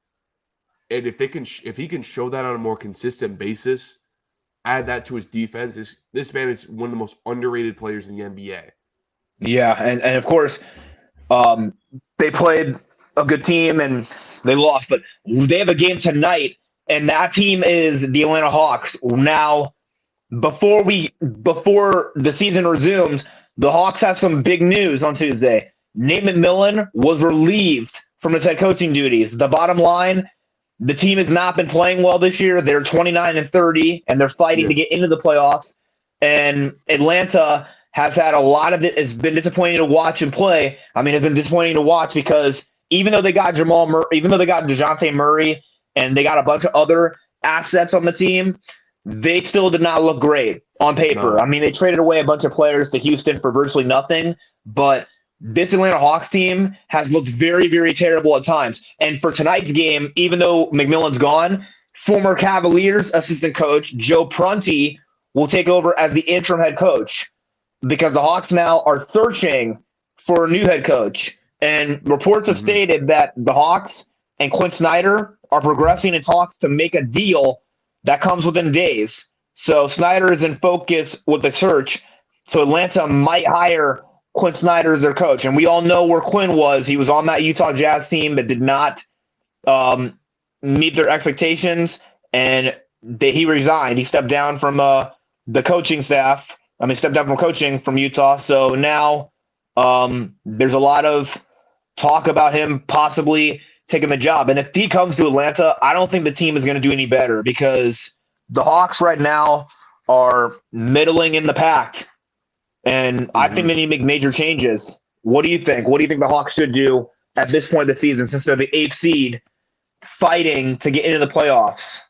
And if he can show that on a more consistent basis, add that to his defense, this man is one of the most underrated players in the NBA. Yeah, and of course, they played a good team and they lost, but they have a game tonight, and that team is the Atlanta Hawks. Now, before the season resumes, the Hawks have some big news on Tuesday. Nate McMillan was relieved from his head coaching duties. The bottom line, the team has not been playing well this year. They're 29-30, and they're fighting to get into the playoffs. And Atlanta has had a lot of it. It's been disappointing to watch and play. I mean, it's been disappointing to watch because even though they got DeJounte Murray, and they got a bunch of other assets on the team, they still did not look great on paper. No. I mean, they traded away a bunch of players to Houston for virtually nothing, but this Atlanta Hawks team has looked very, very terrible at times. And for tonight's game, even though McMillan's gone, former Cavaliers assistant coach Joe Prunty will take over as the interim head coach because the Hawks now are searching for a new head coach. And reports have stated that the Hawks and Quinn Snyder are progressing in talks to make a deal that comes within days. So Snyder is in focus with the search. So Atlanta might hire Quinn Snyder as their coach. And we all know where Quinn was. He was on that Utah Jazz team that did not meet their expectations. And he resigned. He stepped down from the coaching staff. Stepped down from coaching from Utah. So now there's a lot of talk about him possibly taking the job. And if he comes to Atlanta, I don't think the team is going to do any better because the Hawks right now are middling in the pack. And I think they need to make major changes. What do you think? What do you think the Hawks should do at this point of the season since they're the 8th seed fighting to get into the playoffs?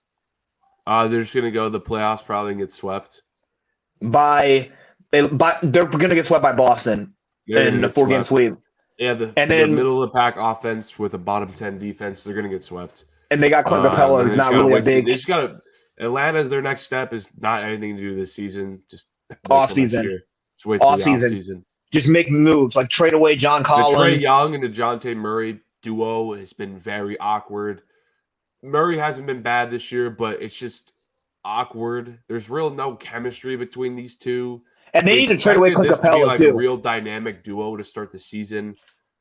They're just going to go to the playoffs, probably and get swept. They're going to get swept by Boston in the 4-game sweep. Yeah, the middle of the pack offense with a bottom 10 defense, they're going to get swept. And they got Clint Capella, who's not really a big. They just got to. Atlanta's their next step is not anything to do this season. Just off season. Just make moves like trade away John Collins. Trae Young and DeJounte Murray duo has been very awkward. Murray hasn't been bad this year, but it's just awkward. There's no chemistry between these two. And they We need to trade away expected Clint this to be Capella like a too. real dynamic duo to start the season,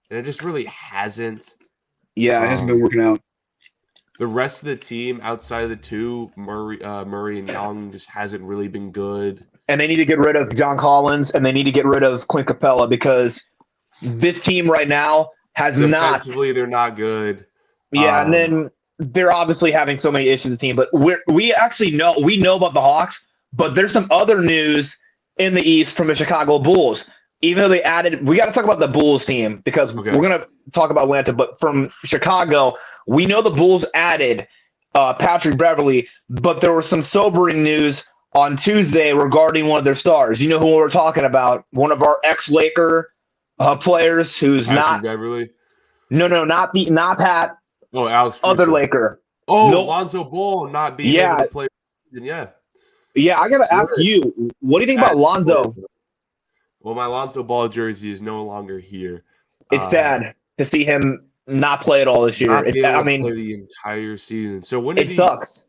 and it just really hasn't. Yeah, it hasn't been working out. The rest of the team outside of the two, Murray and Young, just hasn't really been good. And they need to get rid of John Collins, and they need to get rid of Clint Capella because this team right now has Defensively, they're not good. Yeah, and then they're obviously having so many issues with the team. But we actually know about the Hawks, but there's some other news in the East from the Chicago Bulls. Even though they added, we got to talk about the Bulls team because we're going to talk about Atlanta. But from Chicago, we know the Bulls added Patrick Beverley, but there was some sobering news on Tuesday regarding one of their stars. You know who we're talking about? One of our ex-Laker players who's Patrick Beverley. No, not Pat. Oh, Alex. Other Laker. Oh, no. Lonzo Ball not being able to play. Yeah. Yeah, I gotta ask you, what do you think about Lonzo? Well, my Lonzo Ball jersey is no longer here. It's sad to see him not play at all this year. Play the entire season. So when sucks.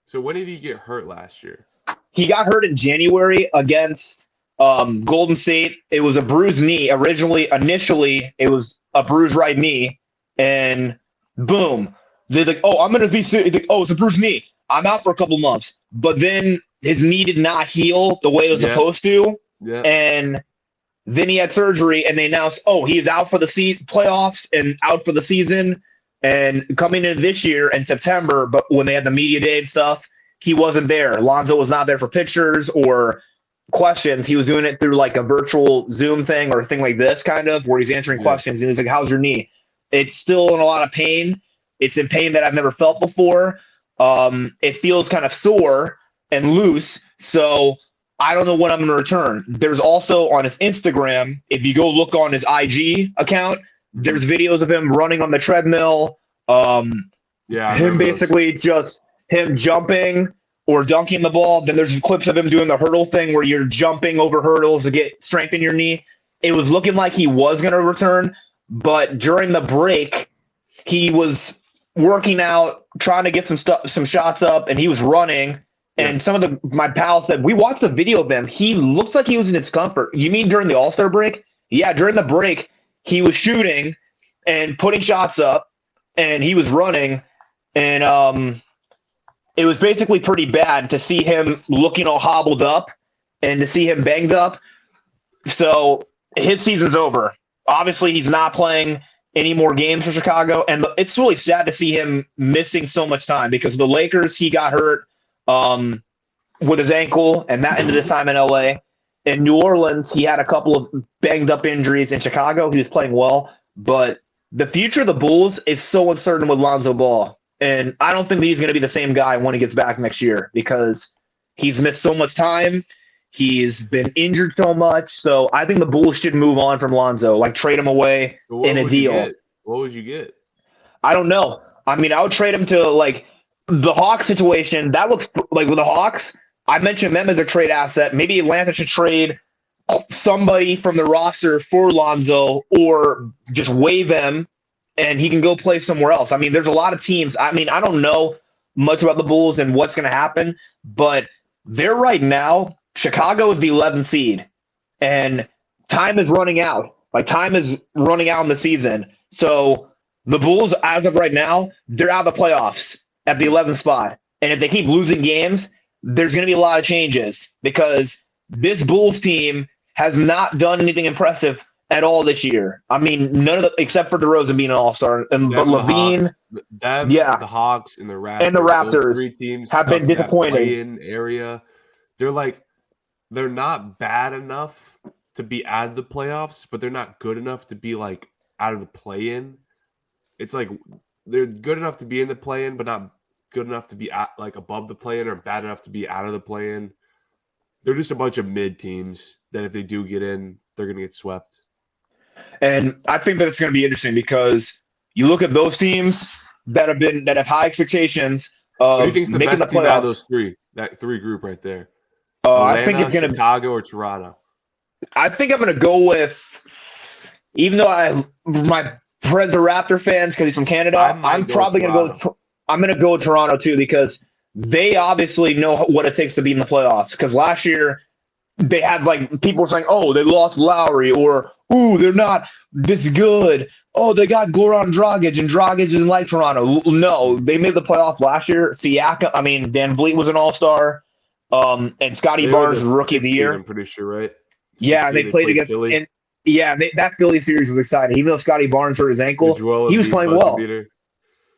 So when did he get hurt last year? He got hurt in January against Golden State. It was a bruised knee. Initially, it was a bruised right knee, and boom, they're like, "Oh, I'm gonna be sick." He's like, "Oh, it's a bruised knee. I'm out for a couple months." But then his knee did not heal the way it was supposed to, and then he had surgery, and they announced, "Oh, he is out for the playoffs and out for the season." And coming into this year in September, but when they had the media day and stuff, he wasn't there. Lonzo was not there for pictures or questions. He was doing it through like a virtual Zoom thing or a thing like this, kind of, where he's answering questions. And he's like, "How's your knee?" It's still in a lot of pain. It's in pain that I've never felt before. It feels kind of sore and loose. So I don't know when I'm going to return. There's also on his Instagram, if you go look on his IG account, there's videos of him running on the treadmill. Him basically just him jumping or dunking the ball. Then there's clips of him doing the hurdle thing where you're jumping over hurdles to get strength in your knee. It was looking like he was going to return, but during the break, he was working out, trying to get some shots up, and he was running. And some of my pals said, we watched a video of him. He looked like he was in discomfort. You mean during the All-Star break? Yeah, during the break, he was shooting and putting shots up, and he was running. And it was basically pretty bad to see him looking all hobbled up and to see him banged up. So his season's over. Obviously, he's not playing any more games for Chicago. And it's really sad to see him missing so much time because the Lakers, he got hurt with his ankle, and that ended his time in LA. In New Orleans, he had a couple of banged up injuries. In Chicago, he was playing well, but the future of the Bulls is so uncertain with Lonzo Ball. And I don't think he's going to be the same guy when he gets back next year because he's missed so much time. He's been injured so much. So I think the Bulls should move on from Lonzo, like trade him away in a deal. What would you get? I don't know. I mean, I would trade him to like the Hawks situation. That looks like with the Hawks, I mentioned them as a trade asset. Maybe Atlanta should trade somebody from the roster for Lonzo or just waive him and he can go play somewhere else. I mean, there's a lot of teams. I mean, I don't know much about the Bulls and what's going to happen, but they're right now, Chicago is the 11th seed and time is running out. Like time is running out in the season. So the Bulls, as of right now, they're out of the playoffs at the 11th spot. And if they keep losing games, there's going to be a lot of changes because this Bulls team has not done anything impressive at all this year. I mean, none of the except for DeRozan being an all-star, but LaVine, the Hawks and the Raptors, those three teams have been disappointing. Area, they're not bad enough to be out of the playoffs, but they're not good enough to be like out of the play-in. It's like they're good enough to be in the play-in, but not good enough to be like above the play-in or bad enough to be out of the play-in. They're just a bunch of mid teams that if they do get in, they're going to get swept. And I think that it's going to be interesting because you look at those teams that have high expectations of what do you think's the making best the playoffs. Team out of those three? That three group right there. I think it's going to be Chicago or Toronto. I think I'm going to go with, even though friends are Raptor fans because he's from Canada. I might I'm go with probably going to Toronto. go. I'm going to go with Toronto too because they obviously know what it takes to be in the playoffs. Because last year they had like people were saying, "Oh, they lost Lowry," or "Ooh, they're not this good." Oh, they got Goran Dragic, and Dragic isn't like Toronto. No, they made the playoffs last year. Siakam, I mean, Van Vliet was an All-Star, and Scotty They were Barnes the was Rookie of the 6th seed, Year. I'm pretty sure, right? Yeah, 6th and they seed, they played played against Philly. and yeah, that Philly series was exciting. Even though Scotty Barnes hurt his The ankle, Joel he was Embiid playing buzzer well. beater.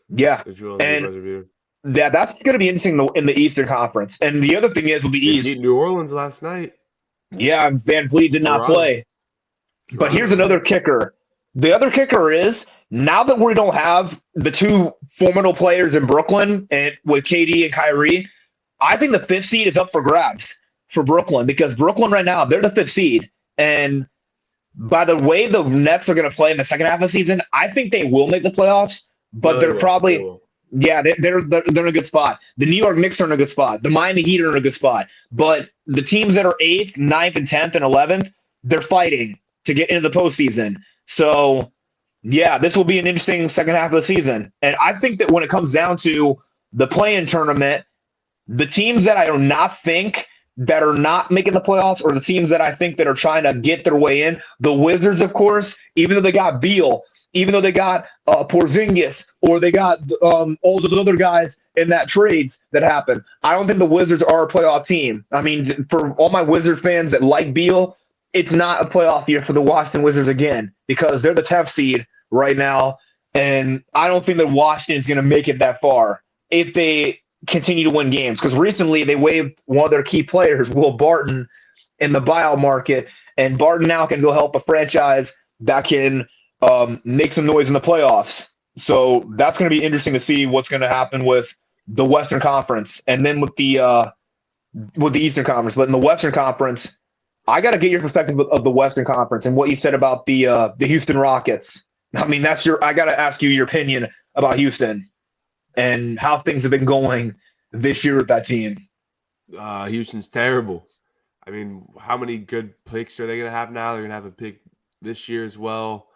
Yeah, The Joel Embiid and buzzer beater. that's going to be interesting in the Eastern Conference. And the other thing is with the They East, beat New Orleans last night. yeah, Van Vliet did not Toronto. play. But here's Toronto, another right? kicker. The other kicker is now that we don't have the two formidable players in Brooklyn and with KD and Kyrie, I think the fifth seed is up for grabs for Brooklyn because Brooklyn right now, they're the fifth seed. And by the way the Nets are going to play in the second half of the season, I think they will make the playoffs, but No, they they're will. They probably, will. yeah, they're in a good spot. The New York Knicks are in a good spot. The Miami Heat are in a good spot. But the teams that are 8th, ninth, and 10th, and 11th, they're fighting to get into the postseason. So, yeah, this will be an interesting second half of the season. And I think that when it comes down to the play-in tournament, the teams that I do not think that are not making the playoffs or the teams that I think that are trying to get their way in, the Wizards, of course, even though they got Beal, even though they got Porzingis, or they got all those other guys in that trades that happened, I don't think the Wizards are a playoff team. I mean, for all my Wizard fans that like Beal, it's not a playoff year for the Washington Wizards again because they're the 10th seed right now, and I don't think that Washington is going to make it that far if they continue to win games because recently they waived one of their key players, Will Barton, in the buyout market, and Barton now can go help a franchise that can make some noise in the playoffs. So that's going to be interesting to see what's going to happen with the Western Conference and then with the Eastern Conference. But in the Western Conference, I got to get your perspective of the Western Conference and what you said about the Houston Rockets. I mean, I got to ask you your opinion about Houston and how things have been going this year with that team. Houston's terrible. I mean, how many good picks are they going to have now? They're going to have a pick this year as well.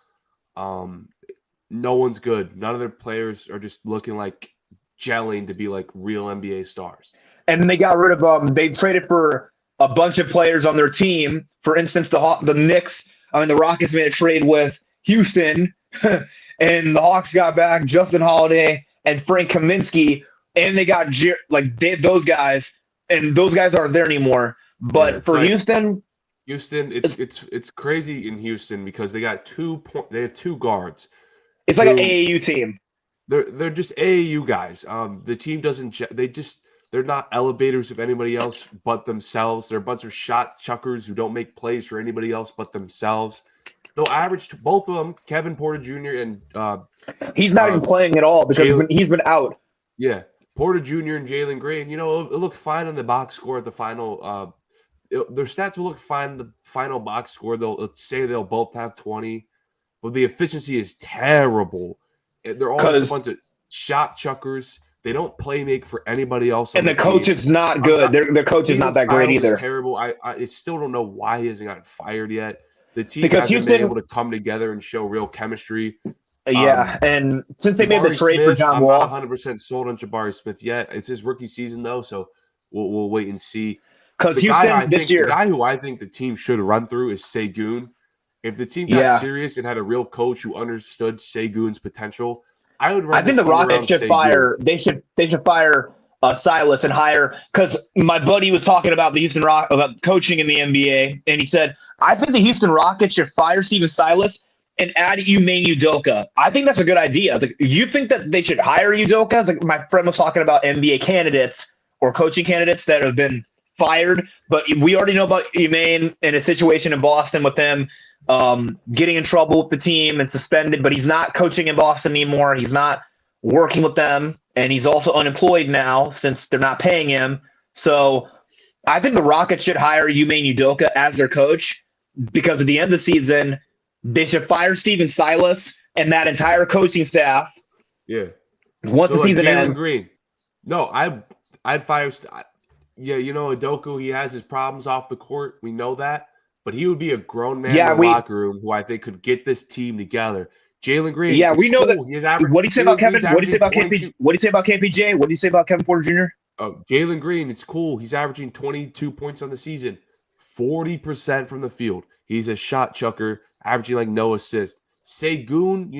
No one's good. None of their players are just looking like gelling to be like real NBA stars. And then they got rid of they traded for a bunch of players on their team. For instance, the Knicks, the Rockets made a trade with Houston, and the Hawks got back Justin Holiday and Frank Kaminsky, and they got those guys, and those guys aren't there anymore. But for like, Houston, it's crazy in Houston because they got they have two guards. It's like an AAU team. They're just AAU guys. The team doesn't. They're not elevators of anybody else but themselves. They're a bunch of shot chuckers who don't make plays for anybody else but themselves. They'll average both of them, Kevin Porter Jr. and he's not even playing at all because he's been out. Yeah, Porter Jr. and Jalen Gray, and it'll look fine on the box score at the final. Their stats will look fine in the final box score. They'll say they'll both have 20, but the efficiency is terrible. They're all just a bunch of shot chuckers. They don't play make for anybody else. And the coach is not good. Their coach is not that great either. Terrible. I still don't know why he hasn't gotten fired yet. The team because hasn't Houston been able to come together and show real chemistry. Yeah, and since they made the trade for John Wall, I'm not 100% sold on Jabari Smith yet. It's his rookie season though, so we'll wait and see. Because Houston this year, the guy who I think the team should run through is Segun. If the team got serious and had a real coach who understood Segun's potential, I would run. I think the Rockets should fire. They should fire Silas and hire, because my buddy was talking about the Houston Rock about coaching in the NBA, and he said I think the Houston Rockets should fire Steven Silas and add Ime Udoka. I think that's a good idea. You think that they should hire Udoka? Like my friend was talking about NBA candidates or coaching candidates that have been fired, but we already know about Ime and a situation in Boston with him getting in trouble with the team and suspended, but he's not coaching in Boston anymore. He's not working with them, and he's also unemployed now since they're not paying him. So I think the Rockets should hire Ime Udoka as their coach, because at the end of the season, they should fire Steven Silas and that entire coaching staff. Yeah. Once the season ends. Green. No, I'd fire. Yeah, Udoka, he has his problems off the court. We know that. But he would be a grown man in the locker room who I think could get this team together. Jalen Green. Yeah, we know cool. that. What do you say about Kevin? What do you say about KPJ? What do you say about KPJ? What do you say about Kevin Porter Jr.? Jalen Green, it's cool. He's averaging 22 points on the season, 40% from the field. He's a shot chucker, averaging like no assist. Segun,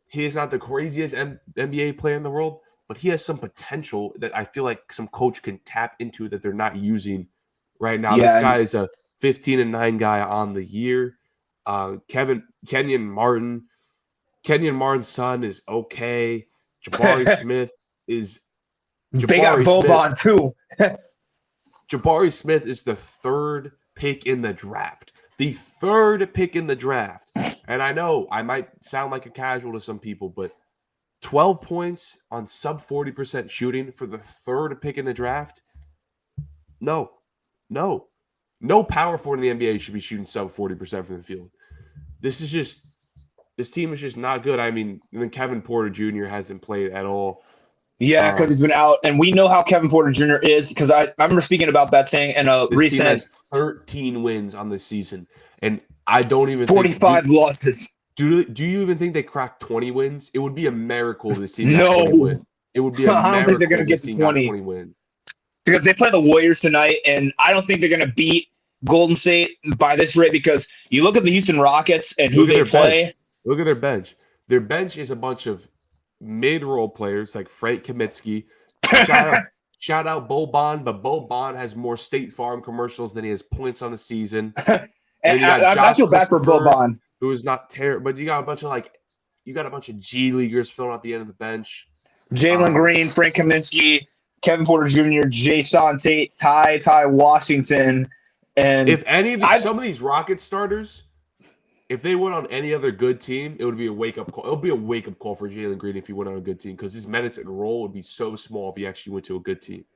he is not the craziest NBA player in the world, but he has some potential that I feel like some coach can tap into that they're not using right now. Yeah. This guy is a 15-9 guy on the year. Kenyon Martin's son is okay. Jabari Smith is. They got Boban too. Jabari Smith is the third pick in the draft. The third pick in the draft. And I know I might sound like a casual to some people, but 12 points on sub 40% shooting for the third pick in the draft? No power forward in the NBA should be shooting sub 40% from the field. This team is just not good. I mean, even Kevin Porter Jr. hasn't played at all. Yeah, because he's been out, and we know how Kevin Porter Jr. is. Because I remember speaking about that thing in a this recent. Team has 13 wins on the season, and I don't even 45 losses. Do you even think they cracked 20 wins? It would be a miracle if this team got 20 wins. It would be a miracle. I don't think they're going to get to 20 wins because they play the Warriors tonight, and I don't think they're going to beat Golden State by this rate. Because you look at the Houston Rockets and who they play. Bench. Look at their bench. Their bench is a bunch of mid-role players like Frank Kaminsky. Shout out Boban, but Boban has more State Farm commercials than he has points on the season. And I feel bad for Boban, who is not terrible, but you got a bunch of G leaguers filling out the end of the bench. Jalen Green, Frank Kaminsky, Kevin Porter Jr., Jason Tate, Ty Washington, and if any of some of these Rockets starters. If they went on any other good team, it would be a wake-up call. It would be a wake-up call for Jalen Green if he went on a good team because his minutes and role would be so small if he actually went to a good team.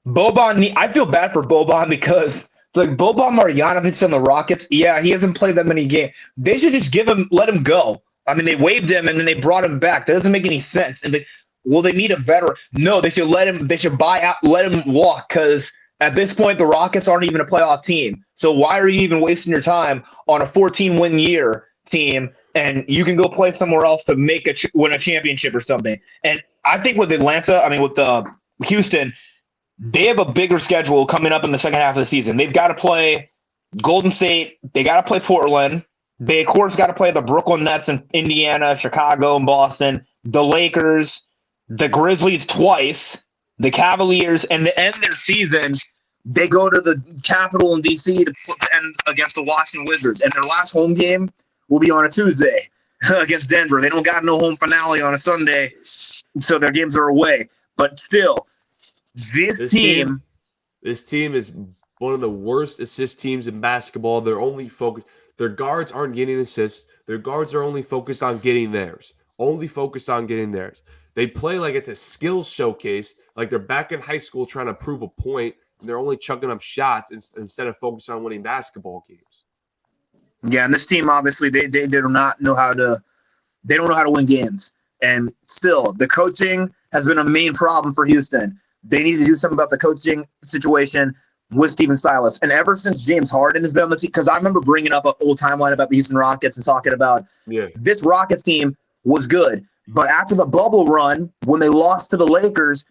Boban, I feel bad for Boban because Boban Marjanovic on the Rockets, yeah, he hasn't played that many games. They should just let him go. I mean, they waived him and then they brought him back. That doesn't make any sense. And they need a veteran. No, they should let him. They should buy out, let him walk because at this point, the Rockets aren't even a playoff team. So why are you even wasting your time on a 14-win year team and you can go play somewhere else to win a championship or something? And I think with Houston, they have a bigger schedule coming up in the second half of the season. They've got to play Golden State. They got to play Portland. They, of course, got to play the Brooklyn Nets in Indiana, Chicago, and Boston, the Lakers, the Grizzlies twice, the Cavaliers, and to end their season, they go to the Capitol in D.C. to end against the Washington Wizards. And their last home game will be on a Tuesday against Denver. They don't got no home finale on a Sunday, so their games are away. But still, this team is one of the worst assist teams in basketball. They're only focused. Their guards aren't getting assists. Their guards are only focused on getting theirs. They play like it's a skills showcase, like they're back in high school trying to prove a point, and they're only chucking up shots instead of focusing on winning basketball games. Yeah, and this team obviously they do not know how to win games. And still, the coaching has been a main problem for Houston. They need to do something about the coaching situation with Stephen Silas. And ever since James Harden has been on the team, because I remember bringing up an old timeline about the Houston Rockets and talking about this Rockets team was good. But after the bubble run, when they lost to the Lakers,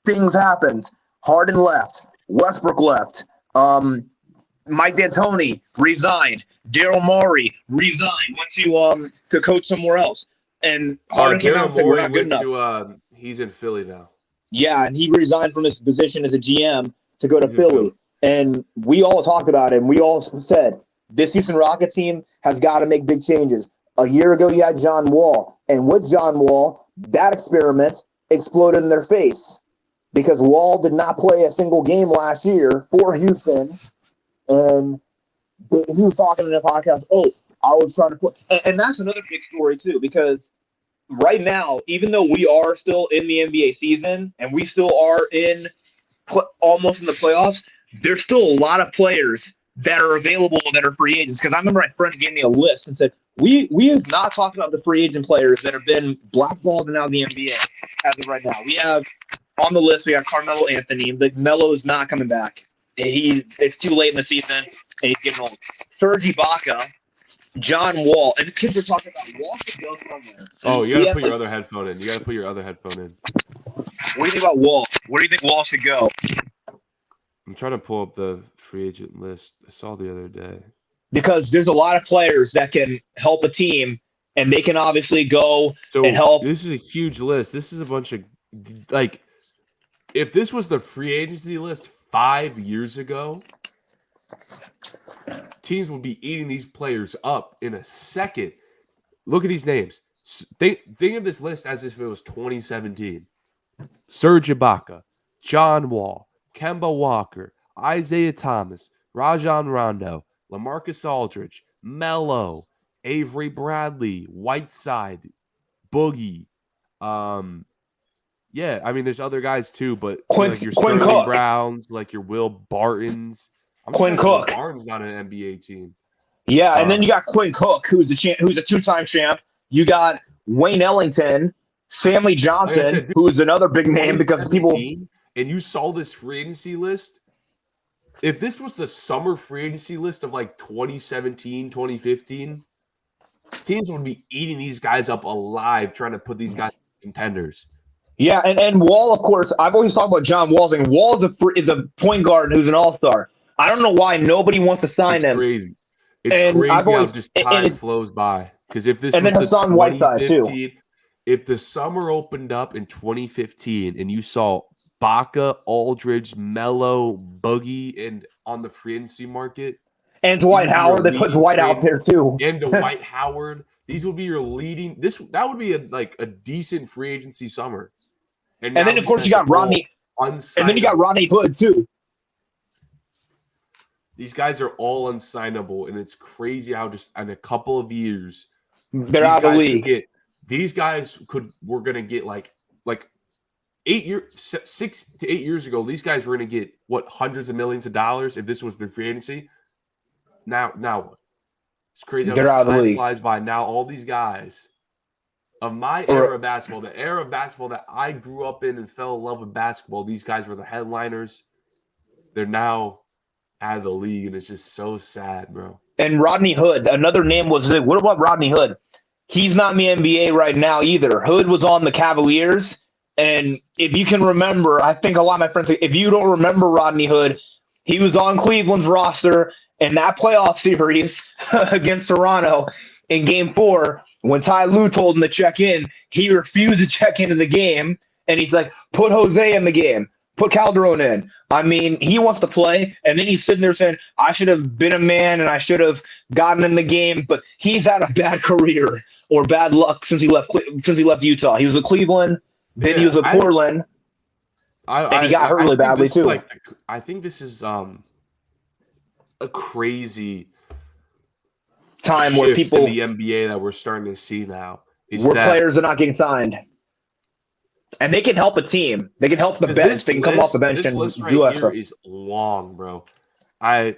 things happened. Harden left. Westbrook left. Mike D'Antoni resigned. Daryl Morey resigned. Went to coach somewhere else. And Harden came out and said, we're not good enough. He's in Philly now. Yeah, and he resigned from his position as a GM to go to Philly. And we all talked about it, and we all said, this Houston Rockets team has got to make big changes. A year ago, you had John Wall. And with John Wall, that experiment exploded in their face because Wall did not play a single game last year for Houston. And he was talking in the podcast, I was trying to play. And that's another big story, too, because right now, even though we are still in the NBA season and we still are almost in the playoffs, there's still a lot of players that are available that are free agents. Because I remember my friend gave me a list and said, we have not talked about the free agent players that have been blackballed and out of the NBA as of right now. We have on the list, we have Carmelo Anthony. Melo is not coming back. It's too late in the season, and he's getting old. Serge Ibaka John Wall. And kids are talking about Wall should go somewhere. Oh, you got to put your other headphone in. You got to put your other headphone in. What do you think about Wall? Where do you think Wall should go? I'm trying to pull up the free agent list. I saw the other day. Because there's a lot of players that can help a team, and they can obviously go and help. This is a huge list. This is a bunch of, like, if this was the free agency list 5 years ago, teams would be eating these players up in a second. Look at these names. Think of this list as if it was 2017. Serge Ibaka, John Wall, Kemba Walker, Isaiah Thomas, Rajon Rondo, LaMarcus Aldridge, Melo, Avery Bradley, Whiteside, Boogie. Yeah, I mean, there's other guys too, but like your Quinn Sterling Cook. Browns, like your Will Bartons. Quinn Cook. Barnes not an NBA team. Yeah, and then you got Quinn Cook, who's a two-time champ. You got Wayne Ellington, Stanley Johnson, like I said, dude, who's another big name because people. And you saw this free agency list. If this was the summer free agency list of like 2017, 2015, teams would be eating these guys up alive, trying to put these guys in contenders. Yeah, and Wall, of course, I've always talked about John Wall, and Wall is a point guard who's an all-star. I don't know why nobody wants to sign him. Crazy. It's crazy how just time flows by. Because if this and was then Hassan Whiteside too. If the summer opened up in 2015 and you saw Baca, Aldridge, Melo, Boogie, and on the free agency market, and Dwight Howard, they put Dwight out there too, and Dwight Howard, these would be your leading. That would be a decent free agency summer. And then of course you got Rodney, and then you got Rodney Hood too. These guys are all unsignable, and it's crazy how just in a couple of years they're out of the league. These guys were gonna get like 6 to 8 years ago. These guys were gonna get hundreds of millions of dollars if this was their free agency. Now what? It's crazy how they're out of the league. Flies by. Now all these guys of my era of basketball, the era of basketball that I grew up in and fell in love with basketball, these guys were the headliners. They're now out of the league, and it's just so sad, bro. And Rodney Hood, another name was what about Rodney Hood? He's not in the NBA right now either. Hood was on the Cavaliers, and if you can remember, I think a lot of my friends, if you don't remember Rodney Hood, he was on Cleveland's roster in that playoff series against Toronto in Game 4. When Ty Lue told him to check in, he refused to check into the game, and he's like, put Jose in the game. Put Calderon in. I mean, he wants to play, and then he's sitting there saying, I should have been a man, and I should have gotten in the game, but he's had a bad career or bad luck since he left Utah. He was with Cleveland, then he was with Portland, and he got hurt really badly too. I think this is a crazy time where people in the NBA that we're starting to see now where players are not getting signed, and they can help a team. They can help the bench. They can come off the bench and do that stuff. Is long, bro. I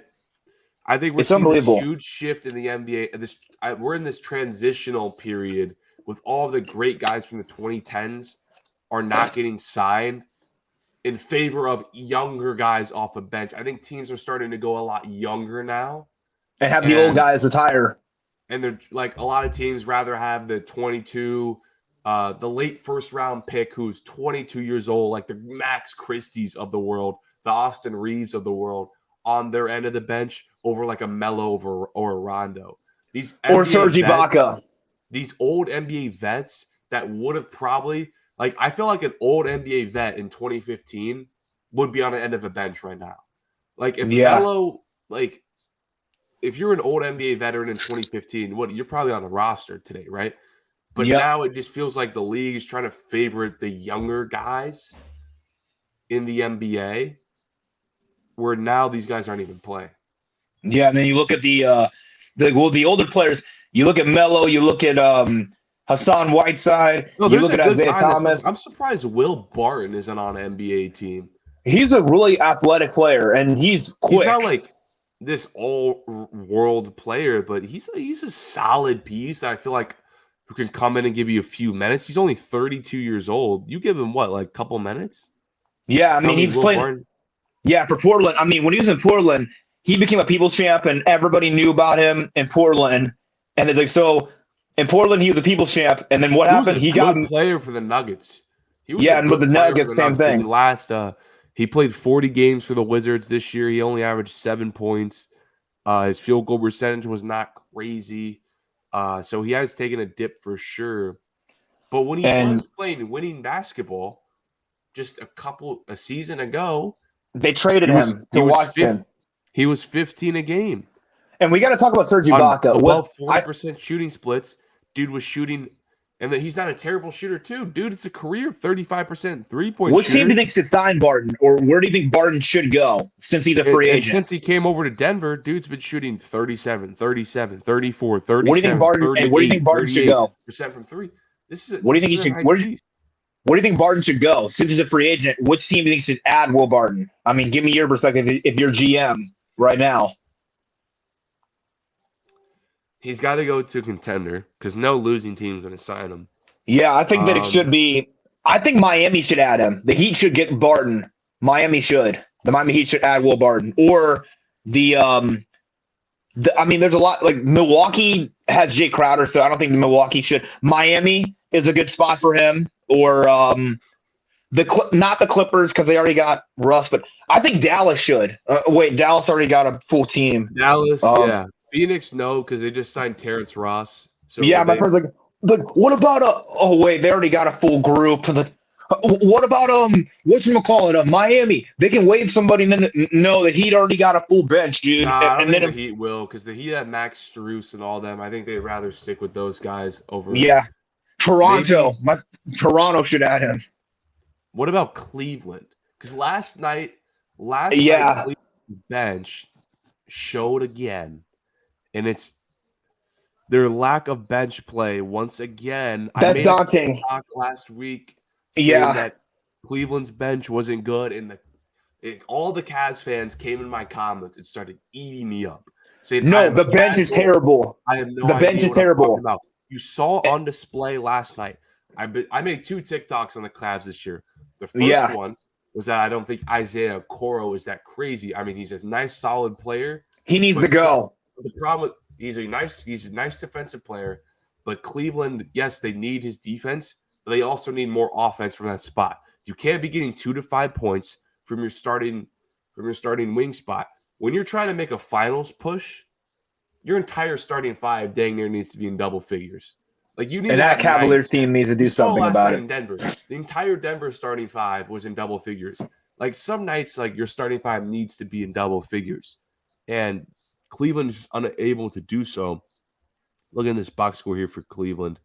think we're seeing a huge shift in the NBA. We're in this transitional period with all the great guys from the 2010s are not getting signed in favor of younger guys off a bench. I think teams are starting to go a lot younger now. And have the old guys retire. And they're like a lot of teams rather have the 22, the late first round pick who's 22 years old, like the Max Christie's of the world, the Austin Reeves of the world on their end of the bench over like a Melo or a Rondo. Or Serge Ibaka. These old NBA vets that would have probably I feel like an old NBA vet in 2015 would be on the end of a bench right now. Like if Melo, if you're an old NBA veteran in 2015, you're probably on the roster today, right? But now it just feels like the league is trying to favor the younger guys in the NBA, where now these guys aren't even playing. Yeah, and then you look at the older players. You look at Melo. You look at Hassan Whiteside. You look at Isaiah Thomas. I'm surprised Will Barton isn't on an NBA team. He's a really athletic player, and he's quick. He's not like this all-world player, but he's a solid piece. I feel like who can come in and give you a few minutes. He's only 32 years old. You give him a couple minutes? Yeah, I mean he's playing. Yeah, for Portland. I mean when he was in Portland, he became a people's champ, and everybody knew about him in Portland. And it's like, so in Portland, he was a people's champ. And then what He was happened? a He got good player for the Nuggets. He was a Yeah, and with good the player for Nuggets, the same Nuggets. thing. He played 40 games for the Wizards this year. He only averaged 7 points. His field goal percentage was not crazy. So he has taken a dip for sure. But when he And was playing winning basketball just a season ago, they traded he was him he to was fifth, Washington. he was 15 a game And we got to talk about Serge on Ibaka. above 40% shooting splits. Dude was shooting, and he's not a terrible shooter too. Dude, it's a career 35% three-point Which team shooter. do you think should sign Barton, or where do you think Barton should go since he's a free And agent? since he came over to Denver, dude's been shooting 37, 37, 34, What do you think 37, Barton? Where do you 38, think Barton should go? 38% from three. This is What do you think he a should? nice Where piece. do you think Barton should go since he's a free agent? Which team do you think should add Will Barton? I mean, give me your perspective if you're GM right now. He's got to go to a contender because no losing team is going to sign him. Yeah, I think that it should be. I think Miami should add him. The Heat should get Barton. Miami should. The Miami Heat should add Will Barton. Or I mean, there's a lot. Like Milwaukee has Jay Crowder, so I don't think the Milwaukee should. Miami is a good spot for him. Or not the Clippers because they already got Russ, but I think Dallas should. Dallas already got a full team. Dallas, yeah. Phoenix, no, because they just signed Terrence Ross. So yeah, my friend's like, what about they already got a full group. What about whatchamacallit, Miami? They can waive somebody and then no, the Heat already got a full bench, dude. Nah, I don't think the Heat will, because the Heat have Max Strus and all them. I think they'd rather stick with those guys over. Yeah, Toronto. Toronto should add him. What about Cleveland? Because last night, Cleveland's bench showed again, and it's their lack of bench play once again. That's daunting. I made a talk last week saying that Cleveland's bench wasn't good, and all the Cavs fans came in my comments and started eating me up. Saying, no, the bench is terrible. I have no idea. The bench is terrible. You saw on display last night. I made 2 TikToks on the Cavs this year. The first one was that I don't think Isaiah Okoro is that crazy. I mean, he's a nice, solid player. He needs to go. The problem with he's a nice defensive player, but Cleveland, yes, they need his defense, but they also need more offense from that spot. You can't be getting 2 to 5 points from your starting wing spot. When you're trying to make a finals push, your entire starting 5 dang near needs to be in double figures. Like you need and that Cavaliers team needs to do something about it. In Denver, the entire Denver starting 5 was in double figures. Like some nights, like your starting 5 needs to be in double figures, and Cleveland is unable to do so. Look at this box score here for Cleveland.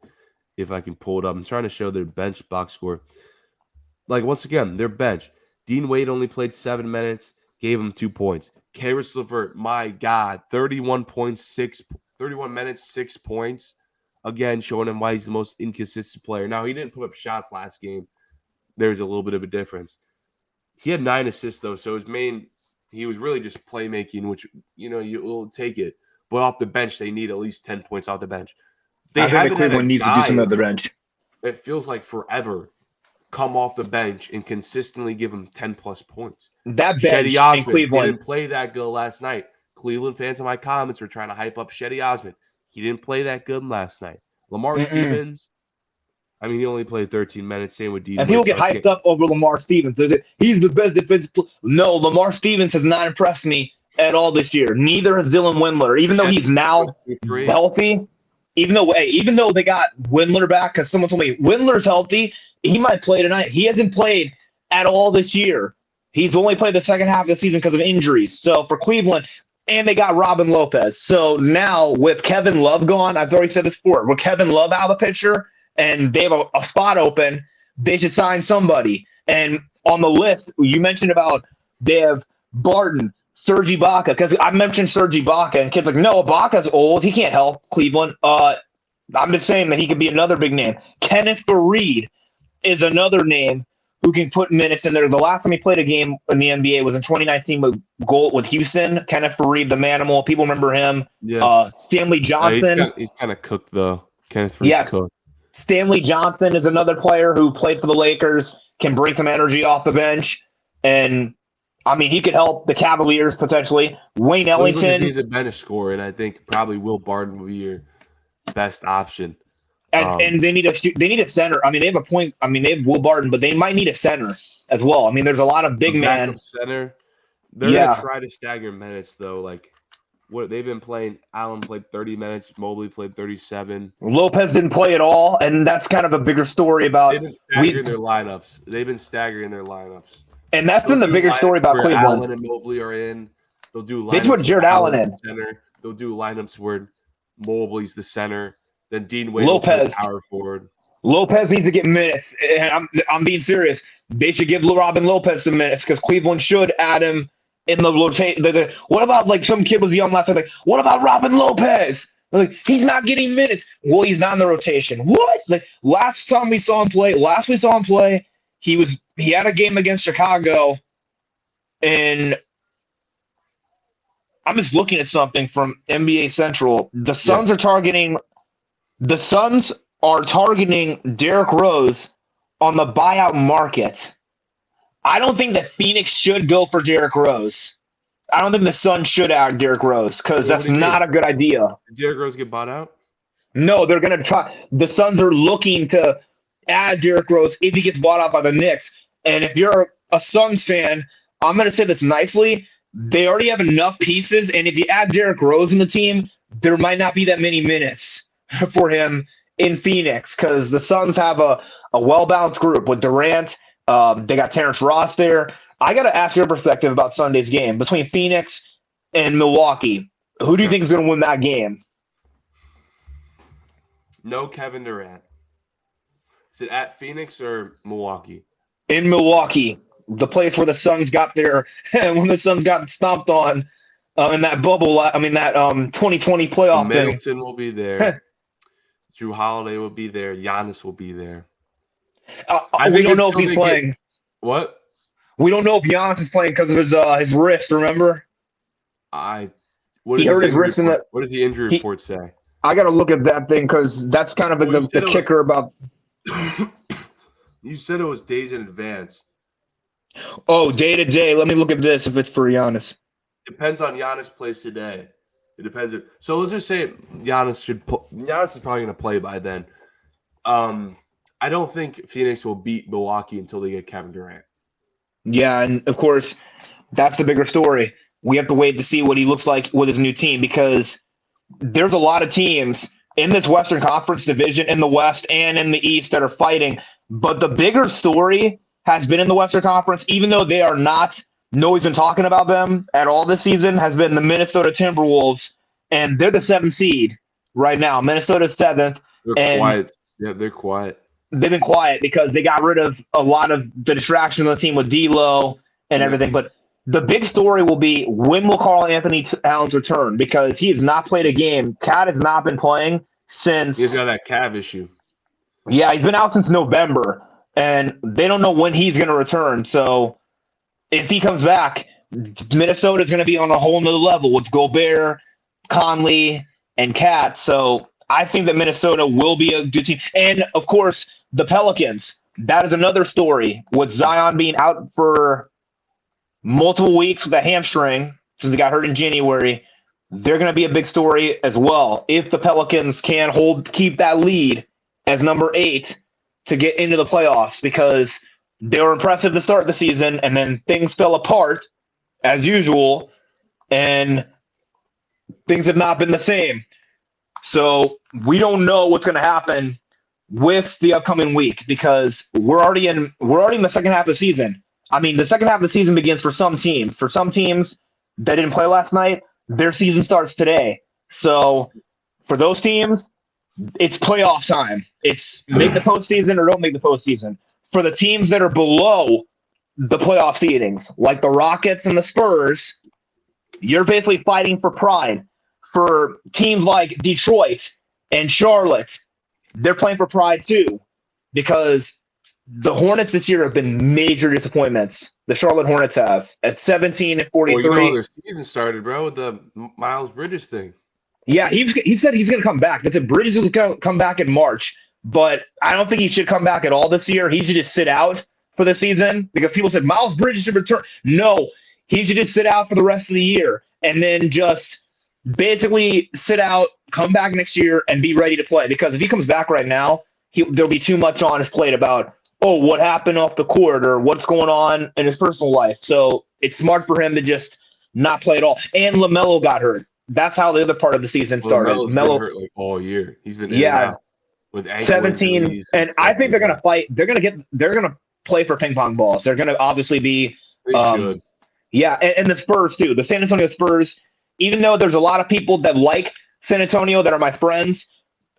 If I can pull it up, I'm trying to show their bench box score. Like once again, their bench. Dean Wade only played 7 minutes, gave him 2 points. Karis LeVert, my God, 31 minutes, 6 points. Again, showing him why he's the most inconsistent player. Now, he didn't put up shots last game. There's a little bit of a difference. He had 9 assists, though, so he was really just playmaking, which, you will take it. But off the bench, they need at least 10 points off the bench. I think Cleveland needs to do something off the bench. It feels like forever. Come off the bench and consistently give him 10-plus points. That bench in Cleveland didn't play that good last night. Cleveland fans in my comments were trying to hype up Shetty Osman. He didn't play that good last night. Lamar Stevens, I mean, he only played 13 minutes. Same with Dean. And people get hyped up over Lamar Stevens. He's the best defensive player. No, Lamar Stevens has not impressed me at all this year. Neither has Dylan Windler. Even though he's now healthy, even though they got Windler back, because someone told me Windler's healthy, he might play tonight. He hasn't played at all this year. He's only played the second half of the season because of injuries. So for Cleveland, and they got Robin Lopez. So now with Kevin Love gone, I've already said this before, with Kevin Love out of the picture and they have a spot open, they should sign somebody. And on the list, you mentioned about they have Barton, Serge Ibaka, because I mentioned Serge Ibaka, and kids like, no, Ibaka's old. He can't help Cleveland. I'm just saying that he could be another big name. Kenneth Faried is another name who can put minutes in there. The last time he played a game in the NBA was in 2019 with Houston. Kenneth Faried, the Manimal. People remember him. Yeah. Stanley Johnson. He's kind of cooked, though. Kenneth Faried. Yes. Cooked. Stanley Johnson is another player who played for the Lakers, can bring some energy off the bench. And, I mean, he could help the Cavaliers potentially. Wayne Ellington. He's a bench scorer, and I think probably Will Barton will be best option. And they need a center. I mean, they have a point. I mean, they have Will Barton, but they might need a center as well. I mean, there's a lot of big man. Backup center. They're gonna try to stagger minutes though. Like what they've been playing. Allen played 30 minutes. Mobley played 37. Lopez didn't play at all, and that's kind of a bigger story about. They've been staggering their lineups. And that's been the bigger story about Cleveland. Allen and Mobley are in. They'll do lineups. They put Jared Allen in center. They'll do lineups where Mobley's the center. Then Dean Wade Lopez power forward. Lopez needs to get minutes. And I'm being serious. They should give Robin Lopez some minutes because Cleveland should add him in the rotation. What about like some kid was young last night? Like, what about Robin Lopez? Like, he's not getting minutes. Well, he's not in the rotation. What? Like last we saw him play, he had a game against Chicago, and I'm just looking at something from NBA Central. The Suns are targeting Derrick Rose on the buyout market. I don't think that Phoenix should go for Derrick Rose. I don't think the Suns should add Derrick Rose because that's not a good idea. Did Derrick Rose get bought out? No, they're going to try. The Suns are looking to add Derrick Rose if he gets bought out by the Knicks. And if you're a Suns fan, I'm going to say this nicely. They already have enough pieces, and if you add Derrick Rose in the team, there might not be that many minutes for him in Phoenix because the Suns have a well-balanced group with Durant. They got Terrence Ross there. I got to ask your perspective about Sunday's game between Phoenix and Milwaukee. Who do you think is going to win that game? No Kevin Durant. Is it at Phoenix or Milwaukee? In Milwaukee, the place where the Suns got there, when the Suns got stomped on in that bubble. I mean that 2020 playoff thing. Middleton will be there. Drew Holiday will be there. Giannis will be there. We don't know if he's playing. What? We don't know if Giannis is playing because of his wrist. Remember? He hurt his wrist in the. What does the injury report say? I got to look at that thing because that's kind of the kicker about. You said it was days in advance. Oh, day to day. Let me look at this if it's for Giannis. Depends on Giannis plays today. It depends. So let's just say Giannis is probably going to play by then. I don't think Phoenix will beat Milwaukee until they get Kevin Durant. Yeah, and of course, that's the bigger story. We have to wait to see what he looks like with his new team because there's a lot of teams in this Western Conference division, in the West and in the East that are fighting. But the bigger story has been in the Western Conference, even though they are not, nobody's been talking about them at all this season, has been the Minnesota Timberwolves, and they're the 7th seed right now. Minnesota's 7th. They're quiet. Yeah, they're quiet. They've been quiet because they got rid of a lot of the distraction of the team with D'Lo and everything. But the big story will be when will Karl Anthony Towns return because he has not played a game. Cat has not been playing since. He's got that calf issue. Yeah, he's been out since November, and they don't know when he's going to return. So if he comes back, Minnesota is going to be on a whole nother level with Gobert, Conley, and Cat. So I think that Minnesota will be a good team. And, of course, the Pelicans. That is another story with Zion being out for multiple weeks with a hamstring since he got hurt in January. They're going to be a big story as well. If the Pelicans can keep that lead as number 8 to get into the playoffs because they were impressive to start the season and then things fell apart as usual and things have not been the same. So we don't know what's going to happen with the upcoming week because we're already in the second half of the season. I mean, the second half of the season begins for some teams. For some teams that didn't play last night, their season starts today. So for those teams, it's playoff time. It's make the postseason or don't make the postseason. For the teams that are below the playoff seedings, like the Rockets and the Spurs, you're basically fighting for pride. For teams like Detroit and Charlotte, they're playing for pride too because the Hornets this year have been major disappointments. The Charlotte Hornets have at 17-43. Well, their season started, bro, with the Miles Bridges thing. Yeah, he said he's going to come back. They said Bridges will come back in March, but I don't think he should come back at all this year. He should just sit out for the season because people said Miles Bridges should return. No, he should just sit out for the rest of the year and then just basically sit out come back next year and be ready to play. Because if he comes back right now, there'll be too much on his plate about, oh, what happened off the court or what's going on in his personal life. So it's smart for him to just not play at all. And LaMelo got hurt. That's how the other part of the season started. LaMelo's been hurt like all year. He's been in and yeah, out with ankle 17, injuries and I think they're gonna fight. They're gonna play for ping pong balls. They're gonna obviously be. They should. Yeah, and the Spurs too. The San Antonio Spurs. Even though there's a lot of people that like San Antonio that are my friends,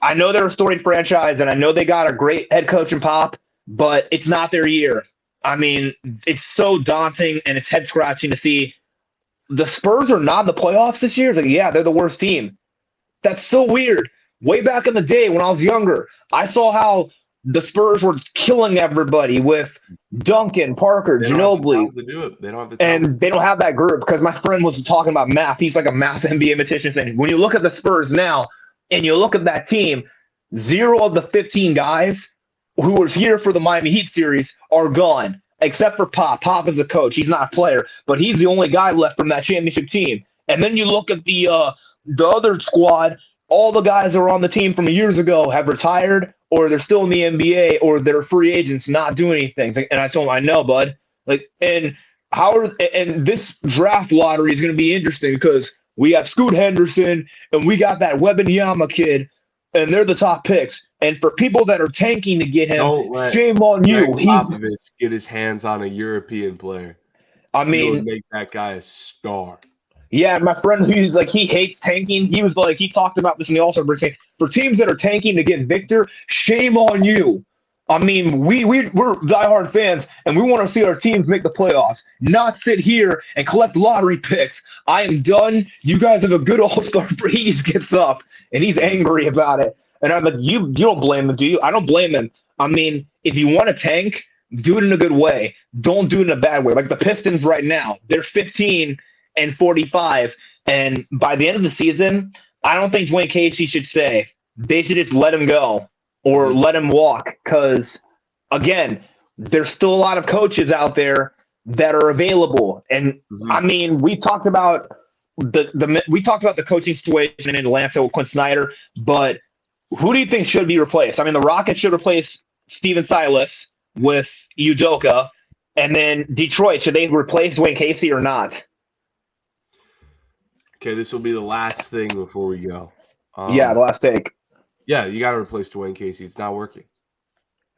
I know they're a storied franchise, and I know they got a great head coach in Pop, but it's not their year. I mean, it's so daunting and it's head scratching to see the Spurs are not in the playoffs this year. It's like, yeah, they're the worst team. That's so weird. Way back in the day when I was younger, I saw how the Spurs were killing everybody with Duncan, Parker, Ginobili. They don't have the talent. And they don't have that group because my friend was talking about math. He's like a math NBA mathematician thing. When you look at the Spurs now and you look at that team, 0 of the 15 guys who was here for the Miami Heat series are gone, except for Pop. Pop is a coach. He's not a player, but he's the only guy left from that championship team. And then you look at the other squad, all the guys that were on the team from years ago have retired or they're still in the NBA or they're free agents not doing anything. And I told him, I know, bud. And this draft lottery is going to be interesting because we have Scoot Henderson and we got that Wembanyama kid, and they're the top picks. And for people that are tanking to get him, shame on you. He's get his hands on a European player. I mean, make that guy a star. Yeah, my friend who's like he hates tanking. He talked about this in the All-Star break saying, for teams that are tanking to get Victor, shame on you. I mean, we're diehard fans, and we want to see our teams make the playoffs, not sit here and collect lottery picks. I am done. You guys have a good All-Star break. He just gets up, and he's angry about it. And I'm like, you don't blame him, do you? I don't blame him. I mean, if you want to tank, do it in a good way. Don't do it in a bad way. Like the Pistons right now, they're 15-45, and by the end of the season, I don't think Dwayne Casey should say. They should just let him go or let him walk because, again, there's still a lot of coaches out there that are available. And, I mean, we talked about the coaching situation in Atlanta with Quinn Snyder, but who do you think should be replaced? I mean, the Rockets should replace Steven Silas with Udoka, and then Detroit, should they replace Dwayne Casey or not? Okay, this will be the last thing before we go. The last take. Yeah, you got to replace Dwayne Casey. It's not working.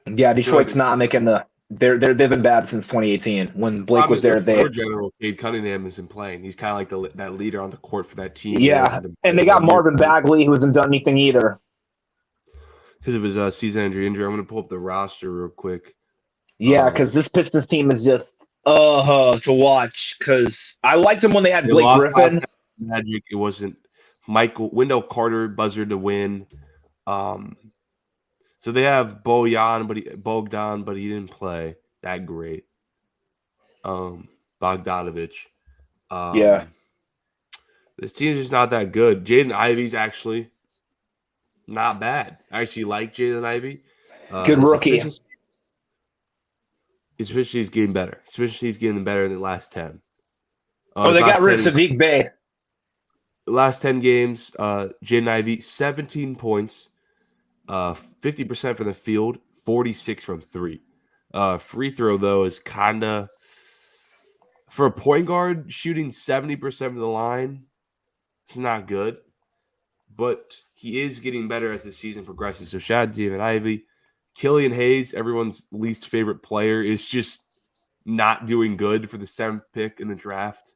Yeah, Detroit's not making the. They've been bad since 2018 when Blake was there. General Cade Cunningham isn't playing. He's kind of like that leader on the court for that team. Yeah, and they got Marvin Bagley, who hasn't done anything either because of his season-ending injury. I'm going to pull up the roster real quick. Yeah, because this Pistons team is just to watch. Because I liked them when they had Blake Griffin. Magic. It wasn't Wendell Carter buzzer to win. So they have Bogdan, but he didn't play that great. Bogdanovich. This team is just not that good. Jaden Ivey's actually not bad. I actually like Jaden Ivey. Good rookie. His efficiency is getting better. His efficiency is getting better in the last 10. They got rid of Sadiq Bey. The last 10 games, Jaden Ivey, 17 points, 50% from the field, 46 from 3. Free throw, though, is kind of – for a point guard, shooting 70% from the line, it's not good. But he is getting better as the season progresses. So shout out to Jaden Ivey. Killian Hayes, everyone's least favorite player, is just not doing good for the 7th pick in the draft.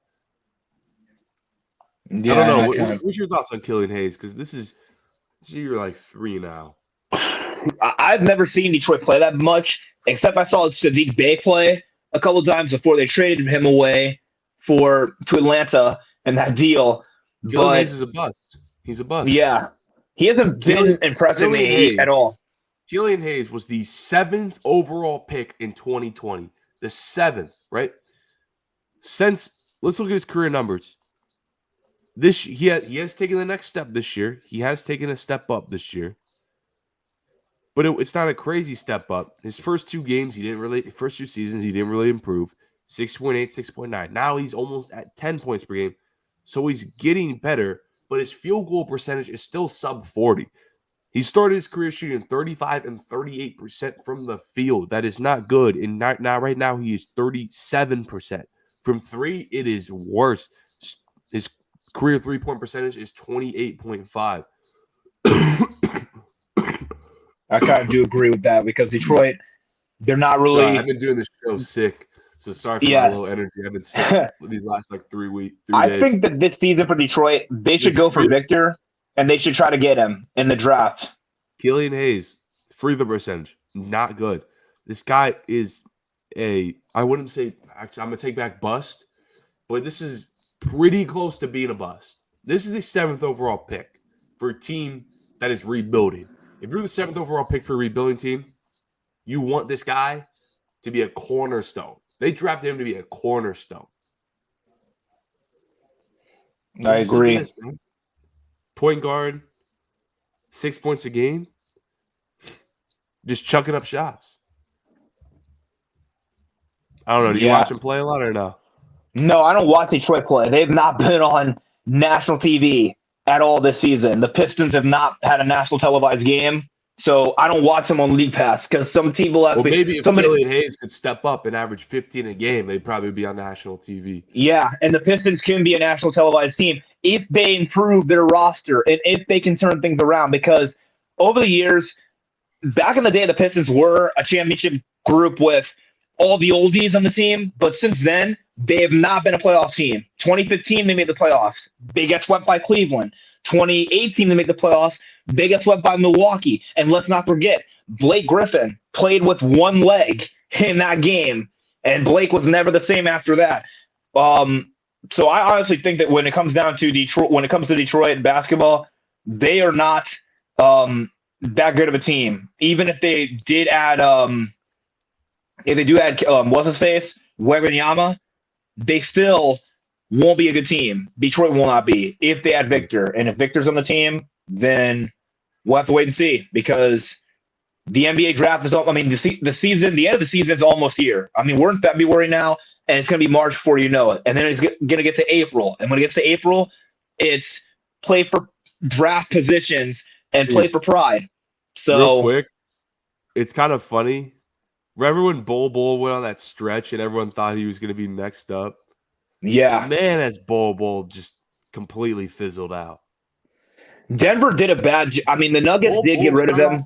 Yeah, I don't know. What's your thoughts on Killian Hayes? Because this is year like 3 now. I've never seen Detroit play that much, except I saw Sadiq Bey play a couple of times before they traded him away to Atlanta and that deal. Killian Hayes is a bust. He's a bust. Yeah. He hasn't been impressing me at all. Killian Hayes was the 7th overall pick in 2020. The 7th, right? Let's look at his career numbers. He has taken the next step this year. He has taken a step up this year. But it's not a crazy step up. His first 2 seasons, he didn't really improve. 6.8, 6.9. Now he's almost at 10 points per game. So he's getting better, but his field goal percentage is still sub 40. He started his career shooting 35 and 38% from the field. That is not good. And right now, he is 37%. From three, it is worse. His career three-point percentage is 28.5. I kind of do agree with that because Detroit, they're not really. Sorry, I've been doing this show sick, so sorry for my low energy. I've been sick these last 3 weeks. I think that this season for Detroit, they should go for Victor, and they should try to get him in the draft. Killian Hayes, free throw percentage, not good. This guy is I wouldn't say, actually, I'm going to take back bust, but this is pretty close to being a bust. This is the 7th overall pick for a team that is rebuilding. If you're the 7th overall pick for a rebuilding team, you want this guy to be a cornerstone. They drafted him to be a cornerstone. I agree. Point guard, 6 points a game, just chucking up shots. I don't know. Do you watch him play a lot or no? No, I don't watch Detroit play. They've not been on national TV at all this season. The Pistons have not had a national televised game, so I don't watch them on League Pass because some team will ask me. Maybe if Killian Hayes could step up and average 15 a game, they'd probably be on national TV. Yeah, and the Pistons can be a national televised team if they improve their roster and if they can turn things around. Because over the years, back in the day, the Pistons were a championship group with all the oldies on the team, but since then, they have not been a playoff team. 2015, they made the playoffs. They got swept by Cleveland. 2018, they made the playoffs. They got swept by Milwaukee. And let's not forget, Blake Griffin played with one leg in that game, and Blake was never the same after that. So I honestly think that when it comes down to Detroit, when it comes to Detroit and basketball, they are not that good of a team. Even if they did add, what's his face, Wembanyama, they still won't be a good team. Detroit will not be if they add Victor. And if Victor's on the team, then we'll have to wait and see because the NBA draft is all. I mean, the end of the season is almost here. I mean, we're in February now, and it's going to be March before you know it. And then it's going to get to April. And when it gets to April, it's play for draft positions and play for pride. So, real quick, it's kind of funny. Remember when Bol went on that stretch and everyone thought he was going to be next up? Yeah. Man, as Bol just completely fizzled out. Denver did a bad job. I mean, the Nuggets did get rid of him.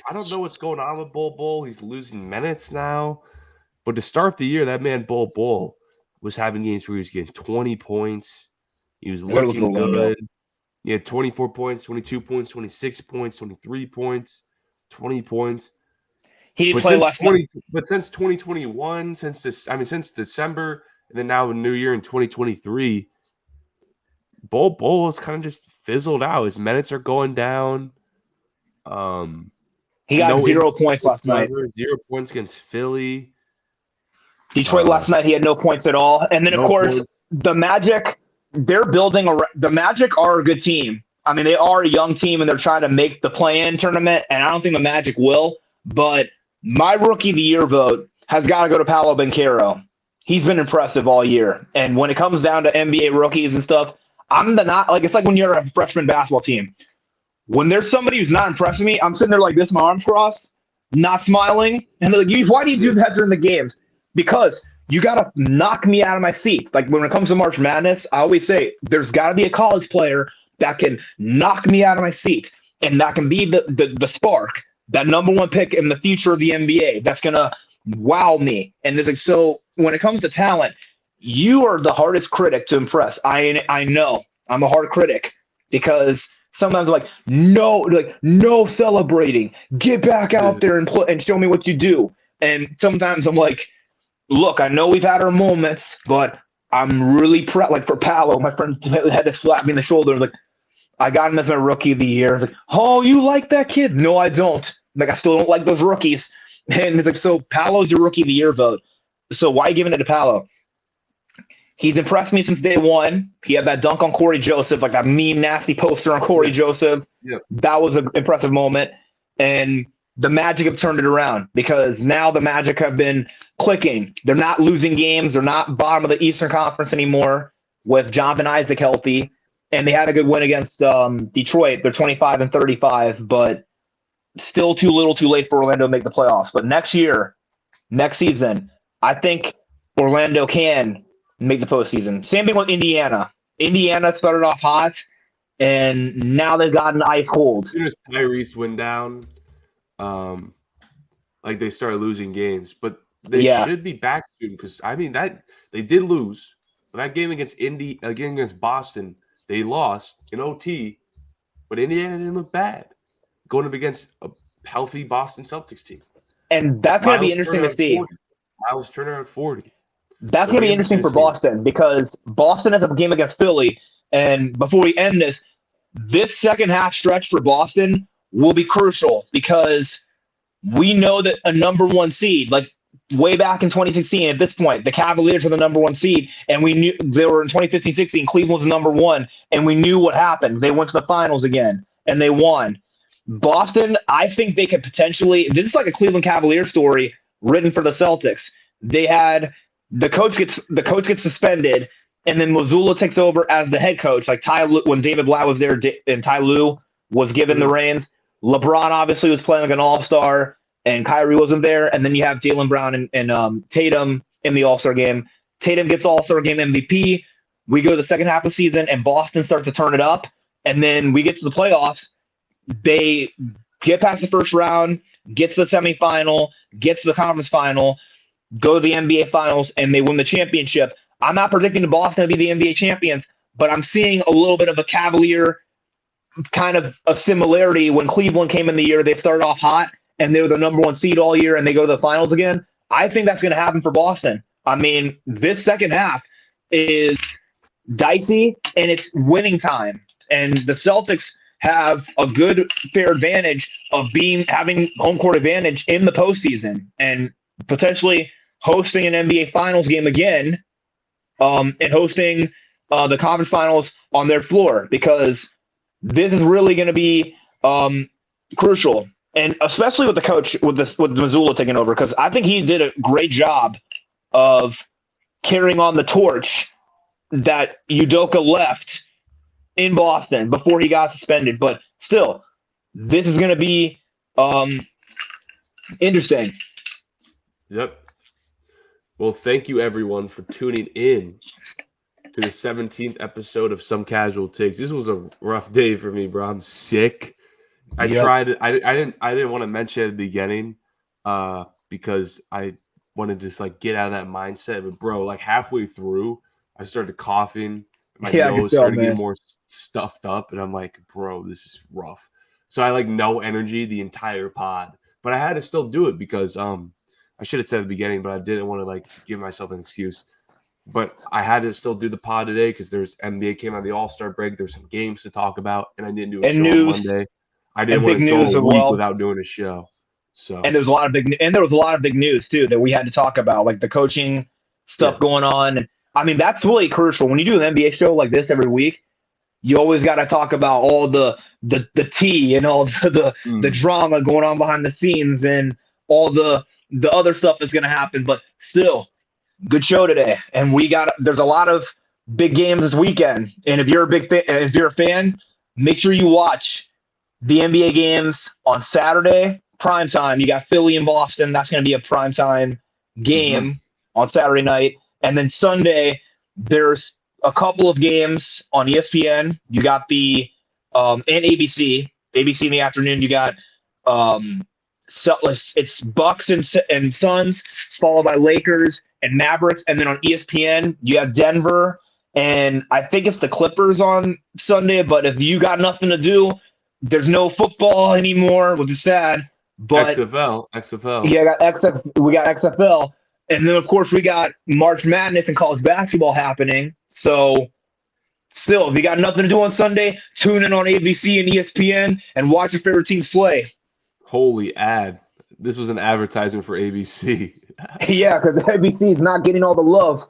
I don't know what's going on with Bol. He's losing minutes now. But to start the year, that man Bol was having games where he was getting 20 points. He was looking good. He had 24 points, 22 points, 26 points, 23 points, 20 points. He didn't play last night. But since 2021, since December, and then now a new year in 2023, Bol has kind of just fizzled out. His minutes are going down. He got 0 points last night. 0 points against Philly. Detroit last night, he had no points at all. And then, of course, the Magic, the Magic are a good team. I mean, they are a young team, and they're trying to make the play-in tournament, and I don't think the Magic will. But my Rookie of the Year vote has got to go to Paolo Banchero. He's been impressive all year. And when it comes down to NBA rookies and stuff, it's like when you're a freshman basketball team. When there's somebody who's not impressing me, I'm sitting there like this, my arms crossed, not smiling. And they're like, why do you do that during the games? Because you got to knock me out of my seat. Like when it comes to March Madness, I always say there's got to be a college player that can knock me out of my seat. And that can be the spark, that number one pick in the future of the NBA. That's going to wow me. And there's so when it comes to talent, you are the hardest critic to impress. I know I'm a hard critic because sometimes I'm like, no celebrating. Get back out there and show me what you do. And sometimes I'm like, look, I know we've had our moments, but I'm really proud. Like for Paolo, my friend had this slap me in the shoulder. Like, I got him as my Rookie of the Year. I was like, oh, you like that kid? No, I don't. Like, I still don't like those rookies. And it's like, so Paolo's your Rookie of the Year vote. So why are you giving it to Paolo? He's impressed me since day one. He had that dunk on Corey Joseph, like that mean, nasty poster on Corey Joseph. Yeah. That was an impressive moment. And the Magic have turned it around because now the Magic have been clicking. They're not losing games. They're not bottom of the Eastern Conference anymore with Jonathan Isaac healthy. and they had a good win against Detroit. They're 25-35, but still too little, too late for Orlando to make the playoffs. But next season, I think Orlando can make the postseason. Same thing with Indiana. Indiana started off hot, and now they've gotten ice cold. As soon as Tyrese went down, like they started losing games, but they should be back soon because I mean that they did lose. But that game against Boston, they lost in OT, but Indiana didn't look bad going up against a healthy Boston Celtics team. And that's going to be interesting to see. Miles Turner at 40. That's going to be interesting for Boston because Boston has a game against Philly. And before we end this second half stretch for Boston will be crucial because we know that a number one seed, like way back in 2016 at this point, the Cavaliers were the number one seed, and we knew they were in 2015-16, Cleveland was the number one, and we knew what happened. They went to the finals again, and they won. Boston, I think they could potentially – this is like a Cleveland Cavaliers story written for the Celtics. They had the coach gets suspended, and then Mazzulla takes over as the head coach. Like when David Blatt was there and Ty Lue was given the reins. LeBron obviously was playing like an all-star, and Kyrie wasn't there. And then you have Jaylen Brown and Tatum in the all-star game. Tatum gets all-star game MVP. We go to the second half of the season, and Boston starts to turn it up. And then we get to the playoffs. They get past the first round, get to the semifinal, get to the conference final, go to the NBA finals, and they win the championship. I'm not predicting the Boston to be the NBA champions, but I'm seeing a little bit of a Cavalier kind of a similarity when Cleveland came in the year. They started off hot, and they were the number one seed all year, and they go to the finals again. I think that's going to happen for Boston. I mean, this second half is dicey, and it's winning time. And the Celtics have a good, fair advantage of having home court advantage in the postseason and potentially hosting an NBA Finals game again, and hosting the conference finals on their floor, because this is really going to be crucial, and especially with the coach with Mazzulla taking over, because I think he did a great job of carrying on the torch that Udoka left in Boston before he got suspended. But still, this is going to be interesting. Yep. Well, thank you everyone for tuning in to the 17th episode of Some Casual Takes. This was a rough day for me, bro. I'm sick. I tried. I didn't want to mention at the beginning, because I wanted to just like get out of that mindset. But bro, like halfway through, I started coughing. My nose started getting more stuffed up, and I'm like, bro, this is rough. So I like no energy the entire pod, but I had to still do it because I should have said at the beginning, but I didn't want to like give myself an excuse. But I had to still do the pod today because there's NBA came on the All-Star break. There's some games to talk about, and I didn't do a show on Monday. I didn't want to go a week without doing a show. So there was a lot of big news too that we had to talk about, like the coaching stuff going on. And I mean, that's really crucial when you do an NBA show like this every week. You always got to talk about all the tea and all the drama going on behind the scenes and all the other stuff that's going to happen. But still, good show today, and there's a lot of big games this weekend. And if you're a fan, make sure you watch the NBA games on Saturday, primetime. You got Philly and Boston. That's going to be a primetime game on Saturday night. And then Sunday, there's a couple of games on ESPN. You got the and ABC in the afternoon. You got it's Bucks and Suns, followed by Lakers and Mavericks. And then on ESPN, you have Denver, and I think it's the Clippers on Sunday. But if you got nothing to do, there's no football anymore, which is sad. But XFL. Yeah, we got XFL. And then, of course, we got March Madness and college basketball happening. So, still, if you got nothing to do on Sunday, tune in on ABC and ESPN and watch your favorite teams play. Holy ad. This was an advertisement for ABC. Yeah, because ABC is not getting all the love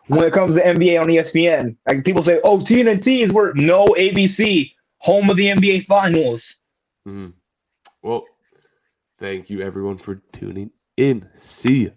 when it comes to NBA on ESPN. Like people say, oh, TNT is where no ABC, home of the NBA Finals. Well, thank you everyone for tuning in. See ya.